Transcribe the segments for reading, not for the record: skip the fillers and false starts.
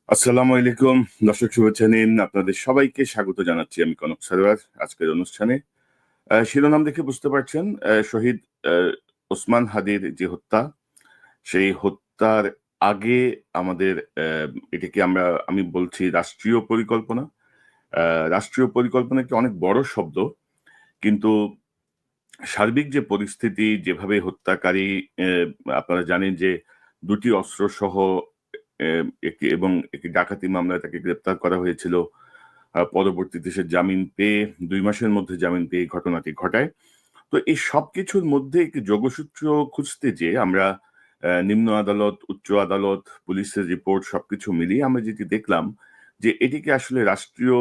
আসসালামু আলাইকুম। দর্শক শুভেচ্ছা নিন, আপনাদের সবাইকে স্বাগত জানাচ্ছি আমি কনক সারোয়ার আজকের অনুষ্ঠানে। শিরোনাম দেখে বুঝতে পারছেন, শহীদ ওসমান হাদির যে হত্যা, সেই হত্যার আগে আমাদের এটাকে আমি বলছি রাষ্ট্রীয় পরিকল্পনা। রাষ্ট্রীয় পরিকল্পনা একটি অনেক বড় শব্দ, কিন্তু সার্বিক যে পরিস্থিতি, যেভাবে হত্যাকারী, আপনারা জানেন যে দুটি অস্ত্র সহ একটি ডাকাতি মামলায় তাকে গ্রেপ্তার করা হয়েছিল। পরবর্তীতে সে জামিন পেয়ে ২ মাসের মধ্যে জামিন পেয়ে এই ঘটনাটি ঘটায়। তো এই সবকিছুর মধ্যে একটি যোগসূত্র খুঁজতে যেয়ে আমরা নিম্ন আদালত, উচ্চ আদালত, পুলিশের রিপোর্ট সবকিছু মিলিয়ে আমরা যেটি দেখলাম যে এটিকে আসলে রাষ্ট্রীয়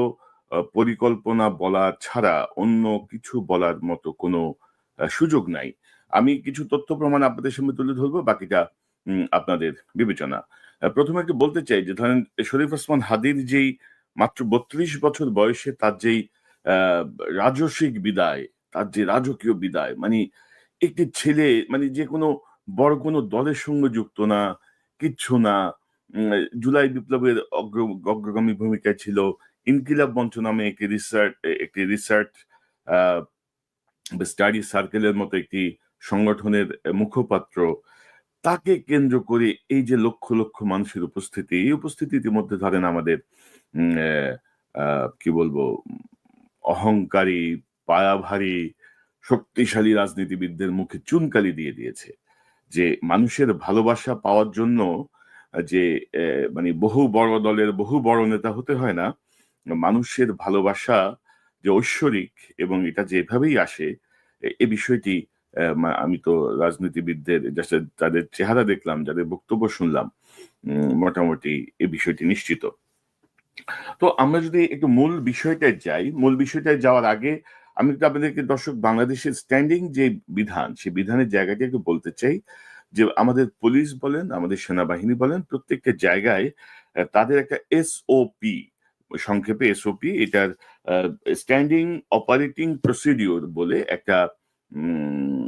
পরিকল্পনা বলা ছাড়া অন্য কিছু বলার মতো কোনো সুযোগ নাই। আমি কিছু তথ্য প্রমাণ আপনাদের সামনে তুলে ধরবো, বাকিটা আপনাদের বিবেচনা। প্রথমে একটু বলতে চাই যে ধরেন শরীফ ওসমান হাদির যেই মাত্র ৩২ বছর বয়সে তার যেই আহ, রাজসিক বিদায়, তার যে রাজকীয় বিদায়, মানে একটি ছেলে, মানে যে কোনো বড় কোনো দলের সঙ্গে যুক্ত না, কিচ্ছু না। জুলাই বিপ্লবের অগ্রগামী ভূমিকায় ছিল। ইনকিলাব মঞ্চ নামে একটি রিসার্চ স্টাডি সার্কেলের মতো একটি সংগঠনের মুখপাত্র। তাকে কেন্দ্র করে এই যে লক্ষ লক্ষ মানুষের উপস্থিতি, এই উপস্থিতি ইতিমধ্যে ধরেন আমাদের উম, আহ, কি বলবো, অহংকারী, পায়াভারী, শক্তিশালী রাজনীতিবিদদের মুখে চুনকালি দিয়ে দিয়েছে যে মানুষের ভালোবাসা পাওয়ার জন্য যে মানে বহু বড় দলের বহু বড় নেতা হতে হয় না। মানুষের ভালোবাসা যে ঐশ্বরিক এবং এটা যেভাবেই আসে, এ বিষয়টি আমি তো রাজনীতিবিদদের যাদের চেহারা দেখলাম, যাদের বক্তব্য শুনলাম, মোটামুটি এই বিষয়টি নিশ্চিত। তো আমরা যদি একটু মূল বিষয়টায় যাই, মূল বিষয়টায় যাওয়ার আগে আমি একটু আপনাদেরকে, দর্শক, বাংলাদেশের স্ট্যান্ডিং যে বিধান, সেই বিধানের জায়গাটা একটু বলতে চাই। যে আমাদের পুলিশ বলেন, আমাদের সেনাবাহিনী বলেন, প্রত্যেকটা জায়গায় তাদের একটা এসওপি, সংক্ষেপে এসওপি, এটার স্ট্যান্ডিং অপারেটিং প্রসিডিওর বলে একটা উম,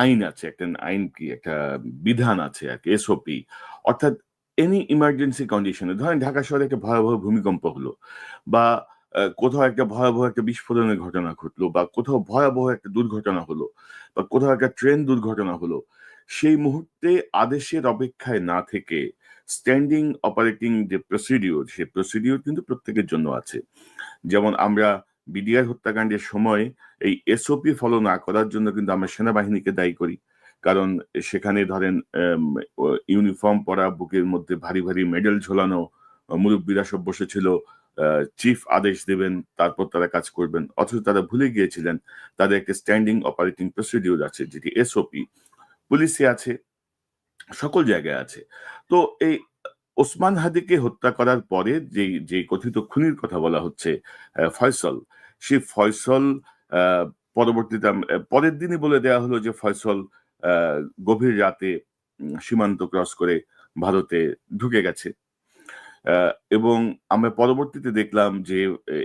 আইন আছে, একটা আইন কি একটা বিধান আছে আর কি, এসওপি। অর্থাৎ এনি ইমার্জেন্সি কন্ডিশনে, ধরেন ঢাকা শহরে একটা ভয়াবহ ভূমিকম্প হলো, বা কোথাও একটা ভয়াবহ একটা বিস্ফোরণের ঘটনা ঘটলো, বা কোথাও ভয়াবহ একটা দুর্ঘটনা হলো, বা কোথাও একটা ট্রেন দুর্ঘটনা হলো, সেই মুহূর্তে আদেশের অপেক্ষায় না থেকে স্ট্যান্ডিং অপারেটিং যে প্রসিডিওর, সেই প্রসিডিওর কিন্তু প্রত্যেকের জন্য আছে। যেমন আমরা বিডিআর হত্যাকাণ্ডের সময় এই এসওপি ফলো না করার জন্য কিন্তু আমরা সেনাবাহিনীকে দায়ী করি। কারণ সেখানে ধরেন ইউনিফর্ম পরা, বুকের মধ্যে ভারী ভারী মেডেল ঝোলানো মুরব্বীরা সব বসেছিল, চিফ আদেশ দেবেন, তারপর তারা কাজ করবেন, অথচ তারা ভুলে গিয়েছিলেন তাদের একটা স্ট্যান্ডিং অপারেটিং প্রসিডিউর আছে, যেটি এসওপি। পুলিশে আছে, সকল জায়গায় আছে। তো এই ওসমান হাদিকে হত্যা করার পরে যেই যে কথিত খুনির কথা বলা হচ্ছে, ফয়সল, সেই ফয়সল আহ, পরবর্তীতে পরের দিনই বলে দেওয়া হলো যে ফয়সল আহ, গভীর রাতে সীমান্ত ক্রস করে ভারতে ঢুকে গেছে। এবং আমরা পরবর্তীতে দেখলাম যে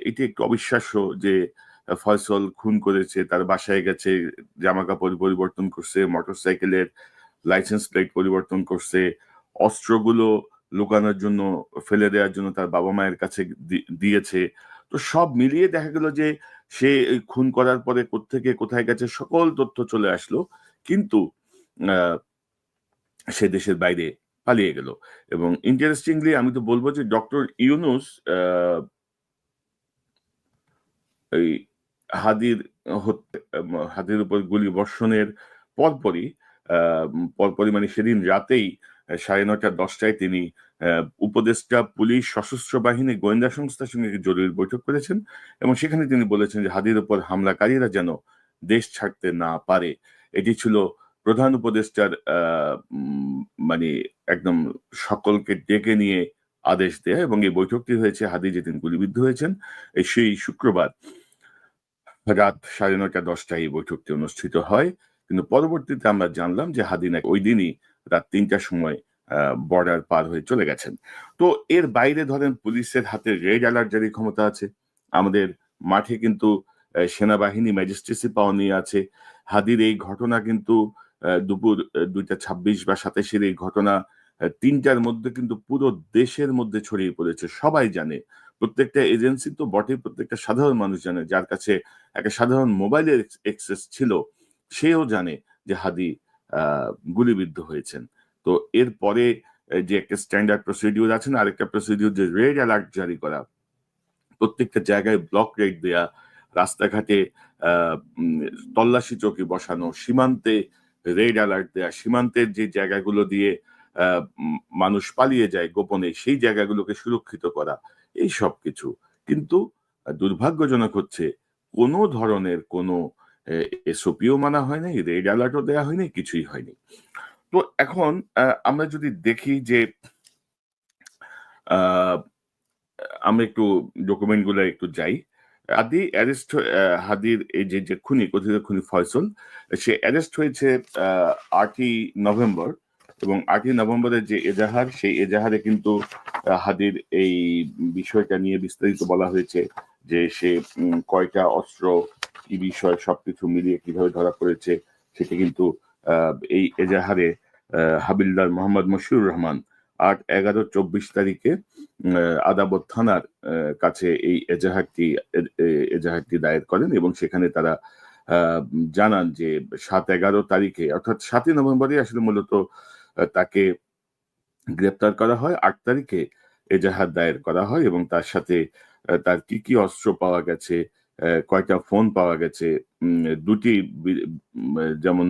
এটি একটু অবিশ্বাস্য যে ফয়সল খুন করেছে, তার বাসায় গেছে, জামা কাপড় পরিবর্তন করছে, মোটরসাইকেলের লাইসেন্স প্লেট পরিবর্তন করছে, অস্ত্রগুলো লুকানোর জন্য, ফেলে দেওয়ার জন্য তার বাবা মায়ের কাছে দিয়েছে। তো সব মিলিয়ে দেখা গেল যে সে এই খুন করার পরে কোত্থেকে কোথায় গেছে সকল তথ্য চলে আসলো, কিন্তু আহ, সে দেশের বাইরে পালিয়ে গেল। এবং ইন্টারেস্টিংলি আমি তো বলবো যে ডক্টর ইউনুস এই হাদির হাদির উপর গুলি বর্ষণের পরপরই পরপরই মানে সেদিন রাতেই 9:30-10টায় তিনি উপদেষ্টা, পুলিশ, সশস্ত্র বাহিনী, গোয়েন্দা সংস্থার সঙ্গে একটি জরুরি বৈঠক করেছেন। এবং সেখানে তিনি বলেছেন যে হাদির উপর হামলাকারীরা যেন দেশ ছাড়তে না পারে। এটি ছিল প্রধান উপদেষ্টার মানে একদম সকলকে ডেকে নিয়ে আদেশ দেয়া, এবং এই বৈঠকটি হয়েছে হাদি যেদিন গুলিবিদ্ধ হয়েছেন সেই শুক্রবার রাত 9:30-10টায় এই বৈঠকটি অনুষ্ঠিত হয়। কিন্তু পরবর্তীতে আমরা জানলাম যে হাদি নাকি ওই দিনই রাত 3টার সময় বর্ডার পার হয়ে চলে গেছেন। তো এর বাইরে ধরেন পুলিশের হাতে রেড অ্যালার্ট জারির ক্ষমতা আছে। আমাদের মাঠে কিন্তু সেনাবাহিনী ম্যাজিস্ট্রেসি পাওয়ার নিয়ে আছে। হাদির এই ঘটনা কিন্তু দুপুর 2টা 26 বা 27-এর এই ঘটনা তিনটার মধ্যে কিন্তু পুরো দেশের মধ্যে ছড়িয়ে পড়েছে, সবাই জানে। প্রত্যেকটা এজেন্সি তো বটে, প্রত্যেকটা সাধারণ মানুষ জানে, যার কাছে একটা সাধারণ মোবাইলের এক্সেস ছিল সেও জানে যে হাদি গুলিবিদ্ধ হয়েছেন। তো এরপরে যে একটা স্ট্যান্ডার্ড প্রসিডিউর আছে না, আরেকটা প্রসিডিউর যে রেড অ্যালার্ট জারি করা, প্রত্যেকটা জায়গায় ব্লক রেড দেয়া, রাস্তাঘাটে তল্লাশি চৌকি বসানো, সীমান্তে রেড অ্যালার্ট দেয়া, সীমান্তের যে জায়গাগুলো দিয়ে মানুষ পালিয়ে যায় গোপনে সেই জায়গাগুলোকে সুরক্ষিত করা, এই সব কিছু। কিন্তু দুর্ভাগ্যজনক হচ্ছে কোনো ধরনের কোনো এসওপিও মানা হয়নি, রেড অ্যালার্টও দেওয়া হয়নি, কিছুই হয়নি। তো এখন আমরা যদি দেখি যে আমরা একটু ডকুমেন্ট গুলো একটু যাই। হাদির এই যে খুনি, কথিত খুনি ফয়সল, সে অ্যারেস্ট হয়েছে 8ই নভেম্বর, এবং 8ই নভেম্বরের যে এজাহার, সেই এজাহারে কিন্তু হাদির এই বিষয়টা নিয়ে বিস্তারিত বলা হয়েছে যে সে কয়টা অস্ত্র, কি বিষয়, সবকিছু মিলিয়ে কিভাবে ধরা পড়েছে সেটা কিন্তু এই এজাহারে হাবিলদার মোহাম্মদ মশিউর রহমান 8/11/24 তারিখে আদাবর থানার কাছে এই এজাহারটি দায়ের করেন, এবং সেখানে তারা জানান যে 7/11 তারিখে, অর্থাৎ 7ই নভেম্বরে আসলে মূলত তাকে গ্রেপ্তার করা হয়। 8 তারিখে এজাহার দায়ের করা হয়, এবং তার সাথে তার কি কি অস্ত্র পাওয়া গেছে, কয়টা ফোন পাওয়া গেছে, দুটি যেমন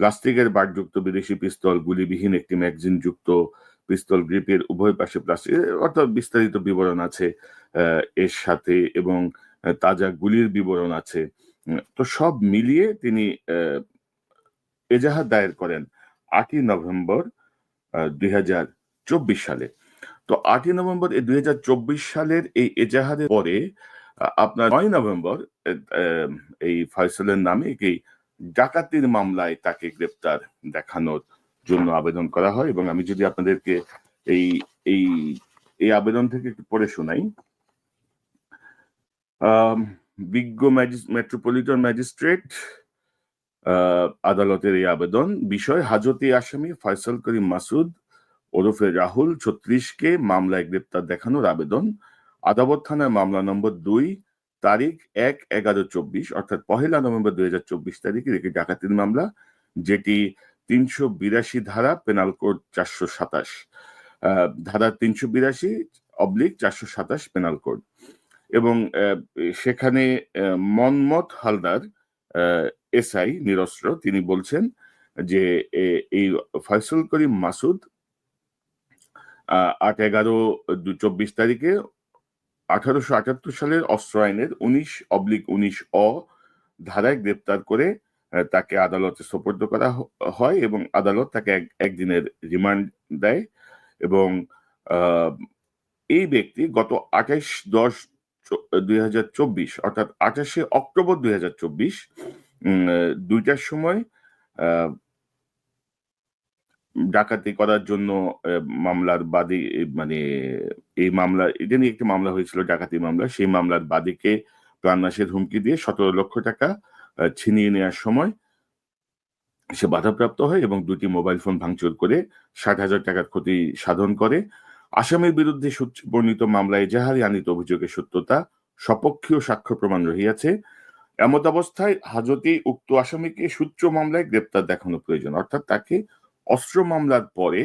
প্লাস্টিকের বারযুক্ত বিদেশি পিস্তল, গুলিবিহীন একটি ম্যাগাজিন যুক্ত পিস্তল, গ্রিপের উভয় পাশে প্লাস্টিক, অর্থাৎ বিস্তারিত বিবরণ আছে এর সাথে, এবং তাজা গুলির বিবরণ আছে। তো সব মিলিয়ে তিনি এজাহার দায়ের করেন 8ই নভেম্বর 2024 সালে। তো 8ই নভেম্বর 2024 সালের এই এজাহারের পরে আপনার 9 নভেম্বর এই ফয়সলের নামে এই ডাকাতির মামলায় তাকে গ্রেপ্তার দেখানোর জন্য আবেদন করা হয়, এবং আমি যদি আপনাদেরকে এই এই এই আবেদন থেকে একটু পড়ে শোনাই। বিজ্ঞ মেট্রোপলিটন ম্যাজিস্ট্রেট আদালতের এই আবেদন বিষয়, হাজতি আসামি ফয়সল করিম মাসুদ ওরফে রাহুল 36কে মামলায় গ্রেপ্তার দেখানোর আবেদন। আদাবর থানার মামলা নম্বর 2, তারিখ 1/11/24, অর্থাৎ 1 নভেম্বর 2024 তারিখে একটি ডাকাতির মামলা, যেটি 382 ধারা, পেনাল কোড 427, ধারা 382/427 পেনাল কোড। এবং সেখানে মনমত হালদার এসআই নিরস্ত্র, তিনি বলছেন যে এই ফয়সল করিম মাসুদ 8/11/24 তারিখে 1878 সালের অস্ত্র আইনের 19/19 অ ধারায় গ্রেপ্তার করে তাকে আদালতে সোপর্দ করা হয়, এবং আদালত তাকে একদিনের রিমান্ড দেয়। এবং এই ব্যক্তি গত 28/10/2024, অর্থাৎ 28শে অক্টোবর 2024 2টার সময় ডাকাতি করার জন্য মামলার বাদী, মানে এই মামলা, এটা নিয়ে একটি মামলা হয়েছিল, ডাকাতি মামলা, সেই মামলার বাদীকে প্রাণনাশের হুমকি দিয়ে 17 লক্ষ টাকা ছিনিয়ে নেওয়ার সময় সে বাধাপ্রাপ্ত হয়, এবং 2টি মোবাইল ফোন ভাঙচুর করে 60,000 টাকার ক্ষতি সাধন করে। আসামির বিরুদ্ধে বর্ণিত মামলায় এজাহারে আনিত অভিযোগের সত্যতা, সপক্ষীয় সাক্ষ্য প্রমাণ রহিয়াছে। এমত অবস্থায় হাজতে উক্ত আসামিকে সূত্র মামলায় গ্রেপ্তার দেখানো প্রয়োজন, অর্থাৎ তাকে অস্ত্র মামলার পরে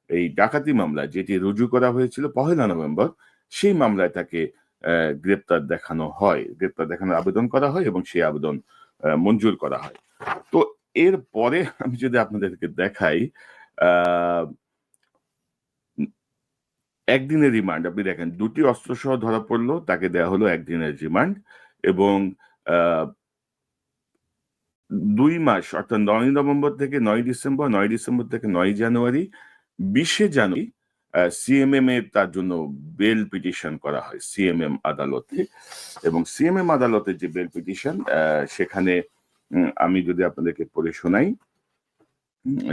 এই ডাকাতি মামলা যেটি রুজু করা হয়েছিল 1 নভেম্বর, সেই মামলায় তাকে গ্রেপ্তার দেখানোর আবেদন করা হয়, এবং সেই আবেদন মঞ্জুর করা হয়। তো এরপরে আমি যদি আপনাদেরকে দেখাই, একদিনের রিমান্ড, আপনি দেখেন 2টি অস্ত্র সহ ধরা পড়লো, তাকে দেওয়া হলো একদিনের রিমান্ড, এবং 2 মাস, অর্থাৎ 9 নভেম্বর থেকে 9 ডিসেম্বর, 9 ডিসেম্বর থেকে 9 জানুয়ারি, 20 জানুয়ারি সিএমএম এর তার জন্য বেল পিটিশন করা হয় সিএমএম আদালতে। এবং সিএমএম আদালতের যে বেল পিটিশন, সেখানে আমি যদি আপনাদেরকে পড়ে শোনাই,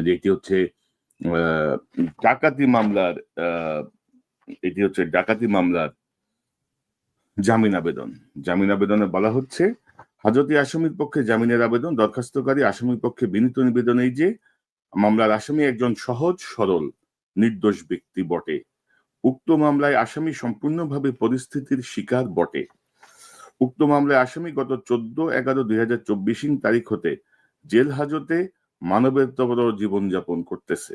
যেটি হচ্ছে ডাকাতি মামলার জামিন আবেদনে বলা হচ্ছে, হাজতে আসামির পক্ষে জামিনের আবেদন, দরখাস্তকারী আসামির পক্ষে বিনীত নিবেদন এই যে, মামলার আসামি একজন সহজ সরল নির্দোষ ব্যক্তি বটে। উক্ত মামলায় আসামি সম্পূর্ণভাবে পরিস্থিতির শিকার বটে। উক্ত মামলায় আসামি গত 14/11/2024 তারিখ হতে জেল হাজতে মানবেতর জীবনযাপন করতেছে।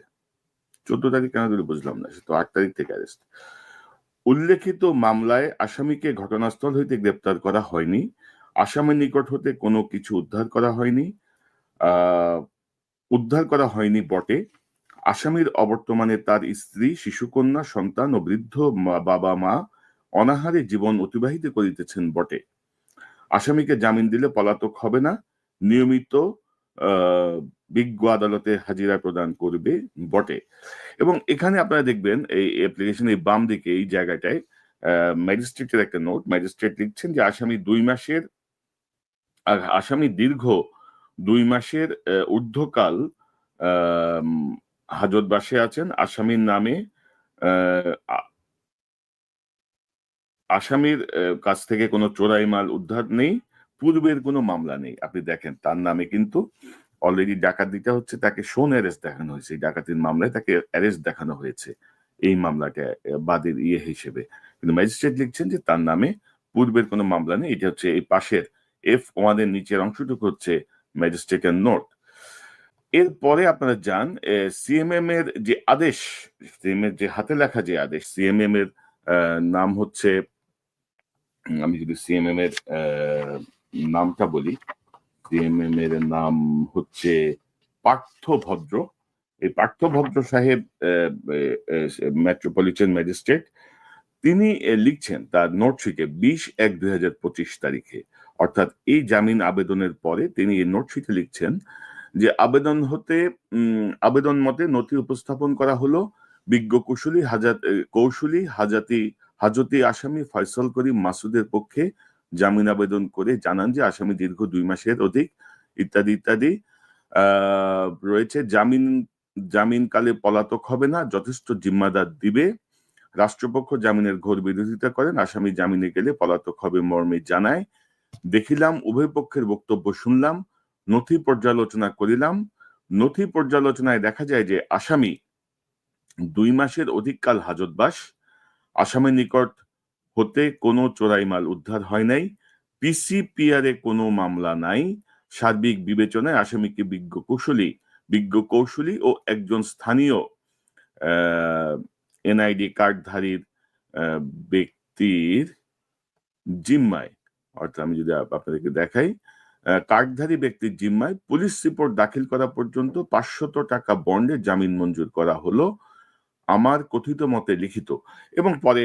14 তারিখ কেন দিল বুঝলাম না, সে তো 8 তারিখ থেকে অ্যারেস্ট। উল্লেখিত মামলায় আসামিকে ঘটনাস্থল হইতে গ্রেপ্তার করা হয়নি। আসামির নিকট হতে কোনো কিছু উদ্ধার করা হয়নি। উদ্ধার করা হয়নি বটে। আসামির অবর্তমানে তার স্ত্রী, শিশুকন্যা, সন্তান ও বৃদ্ধ বাবা মা অনাহারে জীবন অতিবাহিত করিতেছেন বটে। আসামিকে জামিন দিলে পলাতক হবে না, নিয়মিত বিজ্ঞ আদালতে হাজিরা প্রদান করবে বটে। এবং এখানে আপনারা দেখবেন এই অ্যাপ্লিকেশনের বাম দিকে এই জায়গাটায় ম্যাজিস্ট্রেটের একটা নোট। ম্যাজিস্ট্রেট লিখছেন যে আসামি দীর্ঘ 2 মাসের ঊর্ধ্বকাল হাজতবাসে আছেন। আসামির নামে আসামির কাছ থেকে কোনো চোরাই মাল উদ্ধার নেই, পূর্বের কোনো মামলা নেই। আপনি দেখেন তার নামে কিন্তু অলরেডি ডাকাতিটা হচ্ছে, তাকে শোন অ্যারেস্ট দেখানো হয়েছে। ডাকাতির মামলায় তাকে অ্যারেস্ট দেখানো হয়েছে এই মামলাটা বাদীর হিসেবে। কিন্তু ম্যাজিস্ট্রেট লিখছেন যে তার নামে পূর্বের কোনো মামলা নেই। এটা হচ্ছে এই পাশের F1 এর নিচের অংশটুকু হচ্ছে ম্যাজিস্ট্রেটের নোট। এরপরে আপনারা যান সিএমএম এর যে আদেশ, সিএমএম এর যে হাতে লেখা যে আদেশ, সিএমএম এর নাম হচ্ছে, আমি যদি সিএমএম এর নামটা বলি, সিএমএম এর নাম হচ্ছে পার্থভদ্র। এই পার্থভদ্র সাহেব মেট্রোপলিটন ম্যাজিস্ট্রেট, তিনি লিখছেন তার নোটশিটে 20/1/2025 তারিখে, অর্থাৎ এই জামিন আবেদনের পরে তিনি এই নোটশিটে লিখছেন যে আবেদন মতে নথি উপস্থাপন করা হলো। বিজ্ঞ কৌশলী হাজতি আসামি ফয়সাল করিম মাসুদের পক্ষে জামিন আবেদন করে জানান যে আসামি দীর্ঘ 2 মাসের অধিক ইত্যাদি ইত্যাদি রয়েছে। জামিনকালে পলাতক হবে না, যথেষ্ট জিম্মাদার দিবে। রাষ্ট্রপক্ষ জামিনের ঘোর বিরোধিতা করেন। আসামি জামিনে গেলে পলাতক হবে মর্মে জানায়। দেখিলাম, উভয় পক্ষের বক্তব্য শুনলাম, নথি পর্যালোচনা করিলাম। নথি পর্যালোচনায় দেখা যায় যে আসামি 2 মাসের অধিককাল হাজতবাস। আসামির নিকট হতে কোনো চোরাই মাল উদ্ধার হয় নাই। পিসিপিআরে কোনো মামলা নাই। সার্বিক বিবেচনায় আসামিকে বিজ্ঞ কৌশলী ও একজন স্থানীয় এনআইডি কার্ডধারীর ব্যক্তির জিম্মায়, অর্থাৎ আমি যদি আপনাদেরকে দেখাই, কার্ডধারী ব্যক্তির জিম্মায় পুলিশ রিপোর্ট দাখিল করা পর্যন্ত 500 টাকা বন্ডে জামিন মঞ্জুর করা হলো আমার কথিত মতে লিখিত। এবং পরে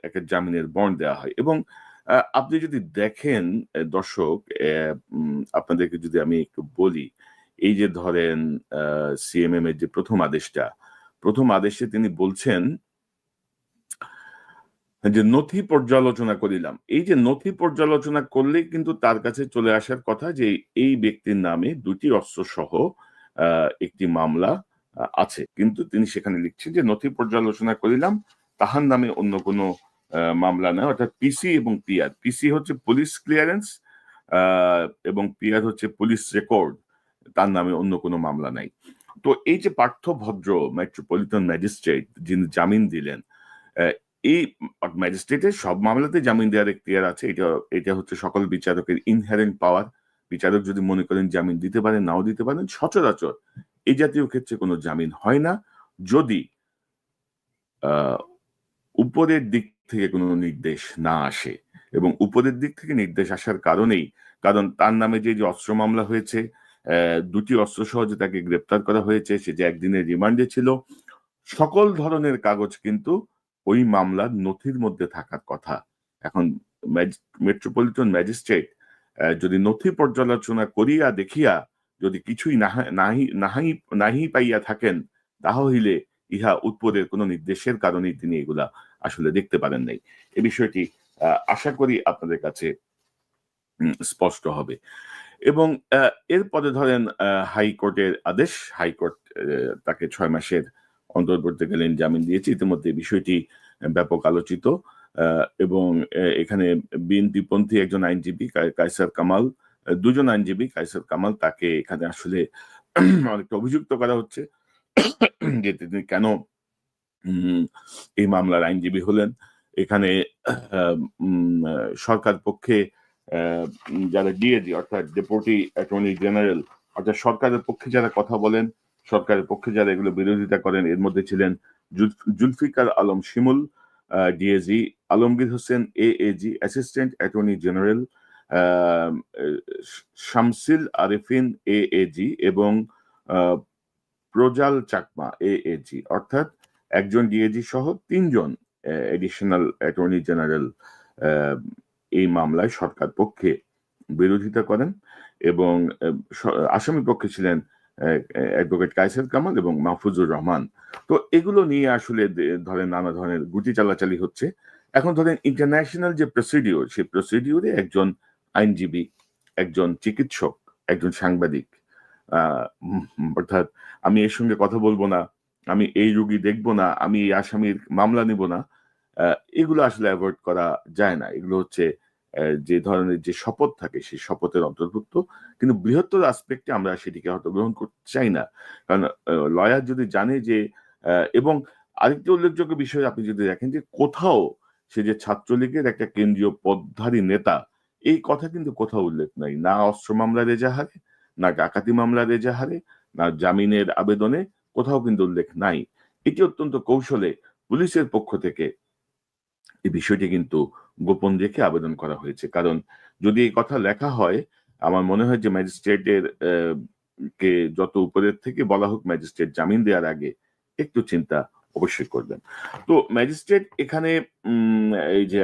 একটা জামিনের বন্ড দেওয়া হয়। এবং আপনি যদি দেখেন দর্শক, আপনাদেরকে যদি আমি একটু বলি, এই যে ধরেন সিএমএম এর যে প্রথম আদেশে তিনি বলছেন যে নথি পর্যালোচনা করিলাম। এই যে নথি পর্যালোচনা করলে কিন্তু তার কাছে চলে আসার কথা যে এই ব্যক্তির নামে 2টি অস্ত্র সহ একটি মামলা আছে, কিন্তু তিনি সেখানে লিখছেন যে নথি পর্যালোচনা করিলাম, তাহার নামে অন্য কোনো মামলা নয়। অর্থাৎ পিসি এবং পিআর, পিসি হচ্ছে পুলিশ ক্লিয়ারেন্স এবং পিআর হচ্ছে পুলিশ রেকর্ড, তার নামে অন্য কোনো মামলা নাই। তো এই যে পার্থভদ্র মেট্রোপলিটন ম্যাজিস্ট্রেট যিনি জামিন দিলেন, এই ম্যাজিস্ট্রেটের সব মামলাতে জামিন দেওয়ার এখতিয়ার আছে। এটা হচ্ছে সকল বিচারকের ইনহেরেন্ট পাওয়ার। বিচারক যদি মনে করেন জামিন দিতে পারেন, নাও দিতে পারেন। সচরাচর এই জাতীয় ক্ষেত্রে কোনো জামিন হয় না যদি উপরের দিক থেকে কোনো নির্দেশ না আসে। এবং উপরের দিক থেকে নির্দেশ আসার কারণ তার নামে যে অস্ত্র মামলা হয়েছে, 2টি অস্ত্র সহ যে তাকে গ্রেপ্তার করা হয়েছে, সে যে একদিনের রিমান্ডে ছিল, সকল ধরনের কাগজ কিন্তু ওই মামলার নথির মধ্যে থাকার কথা। এখন মেট্রোপলিটন ম্যাজিস্ট্রেট যদি নথি পর্যালোচনা করিয়া দেখিয়া যদি কিছুই নাহি পাইয়া থাকেন, তাহলে ইহা উপরের কোনো নির্দেশের কারণে তিনি এগুলা আসলে দেখতে পারেন নাই। এই বিষয়টি আশা করি আপনাদের কাছে স্পষ্ট হবে। এবং এরপরে ধরেন হাইকোর্টের আদেশ, হাইকোর্ট তাকে 6 মাসের অন্তর্বর্তীকালীন জামিন দিয়েছে। ইতিমধ্যে বিষয়টি ব্যাপক আলোচিত। এবং এখানে বিএনপিপন্থী একজন আইনজীবী কায়সার কামাল, 2জন আইনজীবী, কায়সার কামাল, তাকে এখানে আসলে অনেকটা অভিযুক্ত করা হচ্ছে যে তিনি কেন এই মামলার আইনজীবী হলেন। এখানে সরকার পক্ষে যারা ডিএজি অর্থাৎ ডেপুটি অ্যাটর্নি জেনারেল অর্থাৎ সরকারের পক্ষে যারা কথা বলেন, সরকারের পক্ষে যারা এগুলো বিরোধিতা করেন, এর মধ্যে ছিলেন Zulfikar Alam Shimul DAG, Alamgir Hossain AAG assistant attorney general, Shamsil Arefin AAG এবং প্রজাল চাকমা এএজি, অর্থাৎ একজন ডিএজি সহ ৩ জন এডিশনাল অ্যাটর্নি জেনারেল এই মামলায় সরকার পক্ষে বিরোধিতা করেন এবং আসামি পক্ষে ছিলেন অ্যাডভোকেট কায়সার কামাল এবং মাহফুজুর রহমান। তো এগুলো নিয়ে আসলে ধরেন নানা ধরনের গুটি চালাচালি হচ্ছে। এখন ধরেন ইন্টারন্যাশনাল যে প্রসিডিওর, সেই প্রসিডিওরে একজন আইনজীবী, একজন চিকিৎসক, একজন সাংবাদিক, অর্থাৎ আমি এর সঙ্গে কথা বলবো না, আমি এই রোগী দেখবো না, আমি এই আসামির মামলা নিব না, এগুলো আসলে অ্যাভয়েড করা যায় না। এগুলো হচ্ছে যে ধরনের যে শপথ থাকে সেই শপথের অন্তর্ভুক্ত, কিন্তু বৃহত্তর আসপেক্টে আমরা সেটিকে হয়তো গ্রহণ করতে চাই না। কারণ লয়ার যদি জানে যে এবং আরেকটি উল্লেখযোগ্য বিষয় আপনি যদি দেখেন যে কোথাও সে যে ছাত্রলীগের একটা কেন্দ্রীয় পদধারী নেতা, এই কথা কিন্তু কোথাও উল্লেখ নাই, না অস্ত্র মামলার এজাহারে, না ডাকাতি মামলার এজাহারে, না জামিনের আবেদনে, কোথাও কিন্তু উল্লেখ নাই। এটি অত্যন্ত কৌশলে পুলিশের পক্ষ থেকে এই বিষয়টি কিন্তু গোপন রেখে আবেদন করা হয়েছে। কারণ যদি এই কথা লেখা হয়, আমার মনে হয় যে ম্যাজিস্ট্রেটের কে যত উপরের থেকে বলা হোক, ম্যাজিস্ট্রেট জামিন দেওয়ার আগে একটু চিন্তা অবশ্যই করবেন। তো ম্যাজিস্ট্রেট এখানে এই যে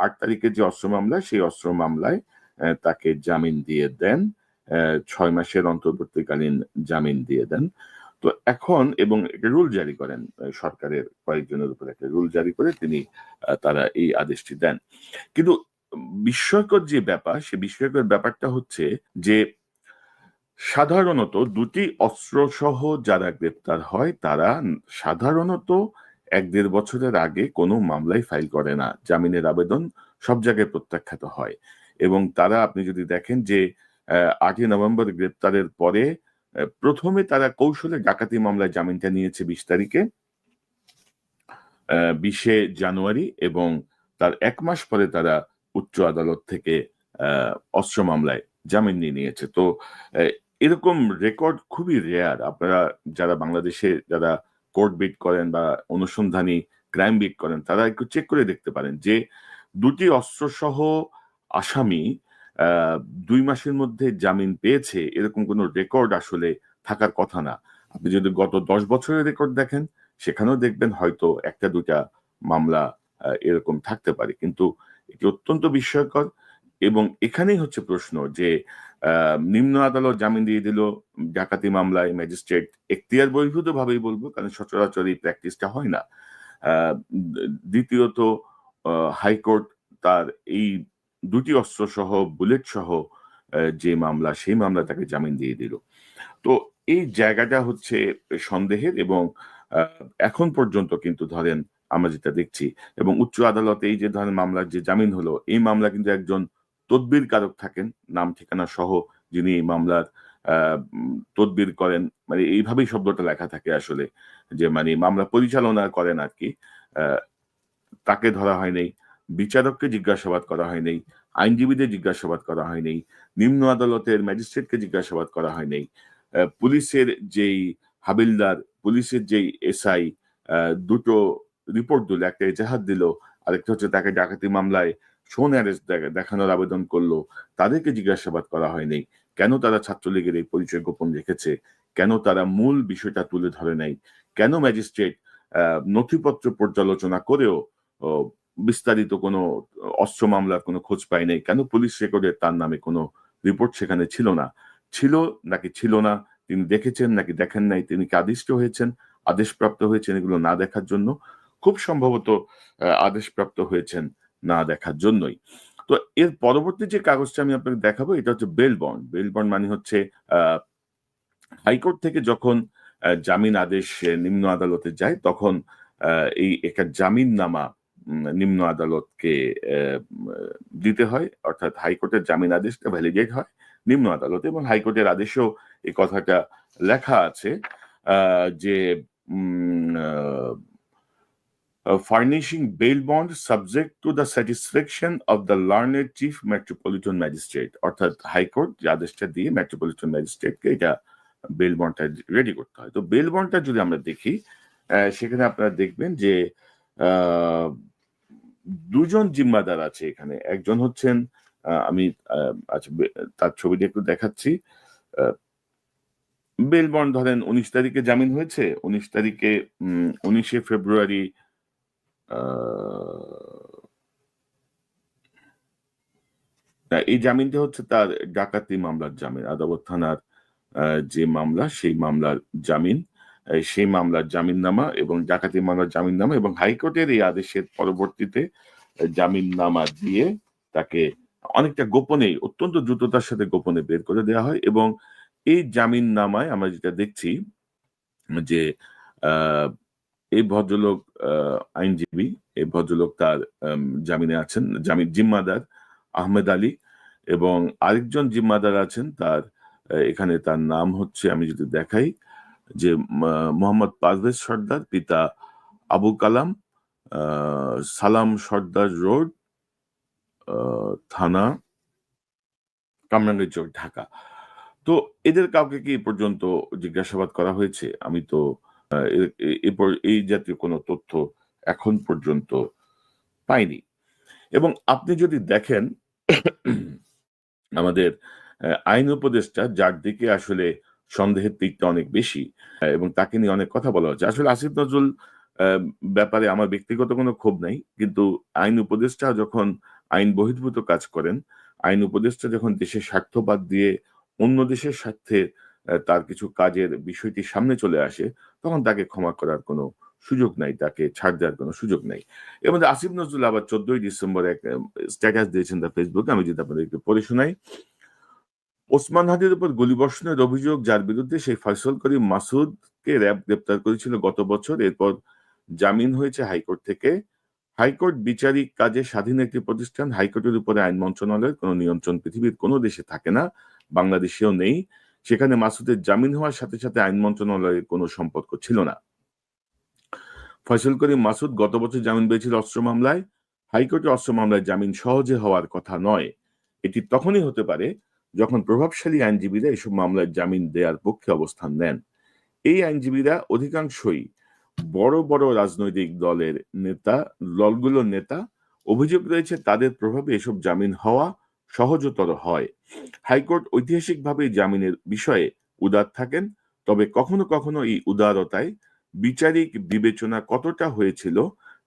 ৮ তারিখের যে অস্ত্র মামলা, সেই অস্ত্র মামলায় তাকে জামিন দিয়ে দেন, ৬ মাসের অন্তর্বর্তীকালীন জামিন দিয়ে দেন। তো এখন এবং একটা রুল জারি করেন, সরকারের কয়েকজনের উপর একটা রুল জারি করে তারা এই আদেশটি দেন। কিন্তু বিস্ময়কর যে ব্যাপার, সে বিস্ময়কর ব্যাপারটা হচ্ছে যে সাধারণত ২টি অস্ত্রসহ যারা গ্রেপ্তার হয় তারা সাধারণত ১-১.৫ বছরের আগে কোনো মামলায় ফাইল করে না, জামিনের আবেদন সব জায়গায় প্রত্যাখ্যাত হয়। এবং তারা আপনি যদি দেখেন যে ৮ই নভেম্বর গ্রেপ্তারের পরে প্রথমে তারা কৌশলে ডাকাতি মামলায় জামিনটা নিয়েছে ২০ তারিখে, ২০শে জানুয়ারি, এবং তার ১ মাস পরে তারা উচ্চ আদালত থেকে অস্ত্র মামলায় জামিন নিয়ে নিয়েছে। তো এরকম রেকর্ড খুবই রেয়ার। আপনারা যারা বাংলাদেশে যারা কোর্ট বিট করেন বা অনুসন্ধানী ক্রাইম বিট করেন, তারা একটু চেক করে দেখতে পারেন যে ২টি অস্ত্রসহ আসামি ২ মাসের মধ্যে জামিন পেয়েছে, এরকম কোনো রেকর্ড আসলে থাকার কথা না। আপনি যদি গত ১০ বছরের রেকর্ড দেখেন, সেখানেও দেখবেন হয়তো ১টা-২টা মামলা এরকম থাকতে পারে। কিন্তু এটি অত্যন্ত বিস্ময়কর এবং এখানেই হচ্ছে প্রশ্ন যে নিম্ন আদালত জামিন দিয়ে দিল ডাকাতি মামলায়, ম্যাজিস্ট্রেট এখতিয়ার বহির্ভূত ভাবেই বলবো, কারণ সচরাচর এই প্র্যাকটিসটা হয় না। দ্বিতীয়ত হাইকোর্ট তার এই ২টি অস্ত্র সহ বুলেট সহ যে মামলা, সেই মামলা তাকে জামিন দিয়ে দিল। তো এই জায়গাটা হচ্ছে সন্দেহের এবং এখন পর্যন্ত কিন্তু ধরেন আমরা যেটা দেখছি, এবং উচ্চ আদালতে এই যে ধরেন মামলার যে জামিন হলো, এই মামলা কিন্তু একজন তদবির কারক থাকেন, নাম ঠিকানা সহ, যিনি এই মামলার তদবির করেন, মানে এইভাবেই শব্দটা লেখা থাকে আসলে, যে মানে মামলা পরিচালনা করেন আর কি। তাকে ধরা হয় নাই, বিচারককে জিজ্ঞাসাবাদ করা হয় নাই, আইনজীবীদের জিজ্ঞাসাবাদ করা হয় নাই, নিম্ন আদালতের ম্যাজিস্ট্রেটকে জিজ্ঞাসাবাদ করা হয় নাই, পুলিশের যেই হাবিলদার, পুলিশের যেই এসআই দুটো রিপোর্ট দিল, একটা এজাহার দিল, আরেকটা হচ্ছে তাকে ডাকাতি মামলায় শোন অ্যারেস্ট দেখানোর আবেদন করলো, তাদেরকে জিজ্ঞাসাবাদ করা হয়নি। কেন তারা ছাত্রলীগের এই পরিচয় গোপন রেখেছে, কেন তারা মূল বিষয়টা তুলে ধরে নাই, কেন ম্যাজিস্ট্রেট নথিপত্র পর্যালোচনা করেও বিস্তারিত কোনো অস্ত্র মামলার কোনো খোঁজ পায় নাই, কেন পুলিশ রেকর্ডে তার নামে কোনো রিপোর্ট সেখানে ছিল না, ছিল নাকি ছিল না, তিনি দেখেছেন নাকি দেখেন নাই, তিনি কি আদিষ্ট হয়েছেন, আদেশপ্রাপ্ত হয়েছেন এগুলো না দেখার জন্য, খুব সম্ভবত আদেশপ্রাপ্ত হয়েছেন না দেখার জন্যই। তো এর পরবর্তী যে কাগজটা আমি আপনাকে দেখাবো, এটা হচ্ছে বেল বন্ড। বেল বন্ড মানে হচ্ছে হাইকোর্ট থেকে যখন জামিন আদেশ নিম্ন আদালতে যায়, তখন এই একটা জামিননামা নিম্ন আদালতকে দিতে হয়, অর্থাৎ হাইকোর্টের জামিন আদেশটা ভ্যালিডেট হয় নিম্ন আদালতে, এবং হাইকোর্টের আদেশেও এই কথাটা লেখা আছে যে furnishing bail bond subject to the satisfaction of the learned chief metropolitan magistrate, অর্থাৎ হাইকোর্ট যে আদেশটা দিয়ে মেট্রোপলিটন ম্যাজিস্ট্রেটকে এটা বেল বন্ডটা রেডি করতে হয়। তো বেল বন্ডটা যদি আমরা দেখি, সেখানে আপনারা দেখবেন যে দুজন জিম্মাদার আছে এখানে। একজন হচ্ছেন আমি আচ্ছা তার ছবিটা একটু দেখাচ্ছি। বেল বন্ড ধরেন 19 তারিখে জামিন হয়েছে, 19 তারিখে 19শে ফেব্রুয়ারি এই জামিনটা হচ্ছে তার ডাকাতি মামলার জামিন, আদালত থানার যে মামলা সেই মামলার জামিন, সেই মামলার জামিননামা এবং ডাকাতি মামলার জামিননামা এবং হাইকোর্টের এই আদেশের পরবর্তীতে জামিননামা দিয়ে তাকে অনেকটা গোপনে, অত্যন্ত দ্রুততার সাথে গোপনে বের করে দেওয়া হয়। এবং এই জামিননামায় আমরা যেটা দেখছি যে এই ভদ্রলোক আইনজীবী, এই ভদ্রলোক তার জামিনে আছেন, জামিন জিম্মাদার আহমেদ আলী, এবং আরেকজন জিম্মাদার আছেন তার, এখানে তার নাম হচ্ছে, আমি যদি দেখাই যে মোহাম্মদ পারভেজ সর্দার, পিতা আবু কালাম, সালাম সর্দার রোড, থানা কামরাঙ্গীরচর, ঢাকা। তো এদের কাউকে কি পর্যন্ত জিজ্ঞাসাবাদ করা হয়েছে? আমি তো এরপর এই জাতীয় কোনো তথ্য এখন পর্যন্ত পাইনি। এবং আপনি যদি দেখেন আমাদের আইন উপদেষ্টা, যার দিকে আসলে সন্দেহের দিকটা অনেক বেশি এবং তাকে নিয়ে অনেক কথা বলা হচ্ছে, আসলে আসিফ নজরুল ব্যাপারে আমার ব্যক্তিগত কোনো ক্ষোভ নাই, কিন্তু আইন উপদেষ্টা যখন আইন বহির্ভূত কাজ করেন, আইন উপদেষ্টা যখন দেশের স্বার্থ বাদ দিয়ে অন্য দেশের স্বার্থে তার কিছু কাজের বিষয়টি সামনে চলে আসে, তখন তাকে ক্ষমা করার কোনো সুযোগ নাই, তাকে ছাড় দেওয়ার কোনো সুযোগ নাই। এর মধ্যে আসিফ নজরুল আবার 14ই ডিসেম্বর এক স্ট্যাটাস দিয়েছেন তার ফেসবুকে, আমি যদি আপনাদেরকে পড়ে শোনাই। ওসমান হাদির উপর গুলিবর্ষণের অভিযোগ যার বিরুদ্ধে সেই ফয়সল করিম মাসুদকে র্যাব গ্রেপ্তার করেছিল গত বছর, এরপর জামিন হয়েছে হাইকোর্ট থেকে। হাইকোর্ট বিচারিক কাজে স্বাধীন একটি প্রতিষ্ঠান, হাইকোর্টের উপরে আইন মন্ত্রণালয়ের কোনো নিয়ন্ত্রণ পৃথিবীর কোনো দেশে থাকে না, বাংলাদেশেও নেই। সেখানে মাসুদের জামিন হওয়ার সাথে সাথে আইন মন্ত্রণালয়ের কোনো সম্পর্ক ছিল না। ফয়সল করিম মাসুদ গত বছর জামিন পেয়েছিল অস্ত্র মামলায়। হাইকোর্টে অস্ত্র মামলায় জামিন সহজে হওয়ার কথা নয়, এটি তখনই হতে পারে যখন প্রভাবশালী আইনজীবীরা এসব মামলায় জামিন দেওয়ার পক্ষে অবস্থান নেন। এই আইনজীবীরা অধিকাংশই বড় বড় রাজনৈতিক দলগুলোর নেতা। অভিযোগ রয়েছে তাদের প্রভাবে এসব জামিন হওয়া সহজতর হয়। হাইকোর্ট ঐতিহাসিকভাবে জামিনের বিষয়ে উদার থাকেন, তবে কখনো কখনো এই উদারতায় বিচারিক বিবেচনা কতটা হয়েছিল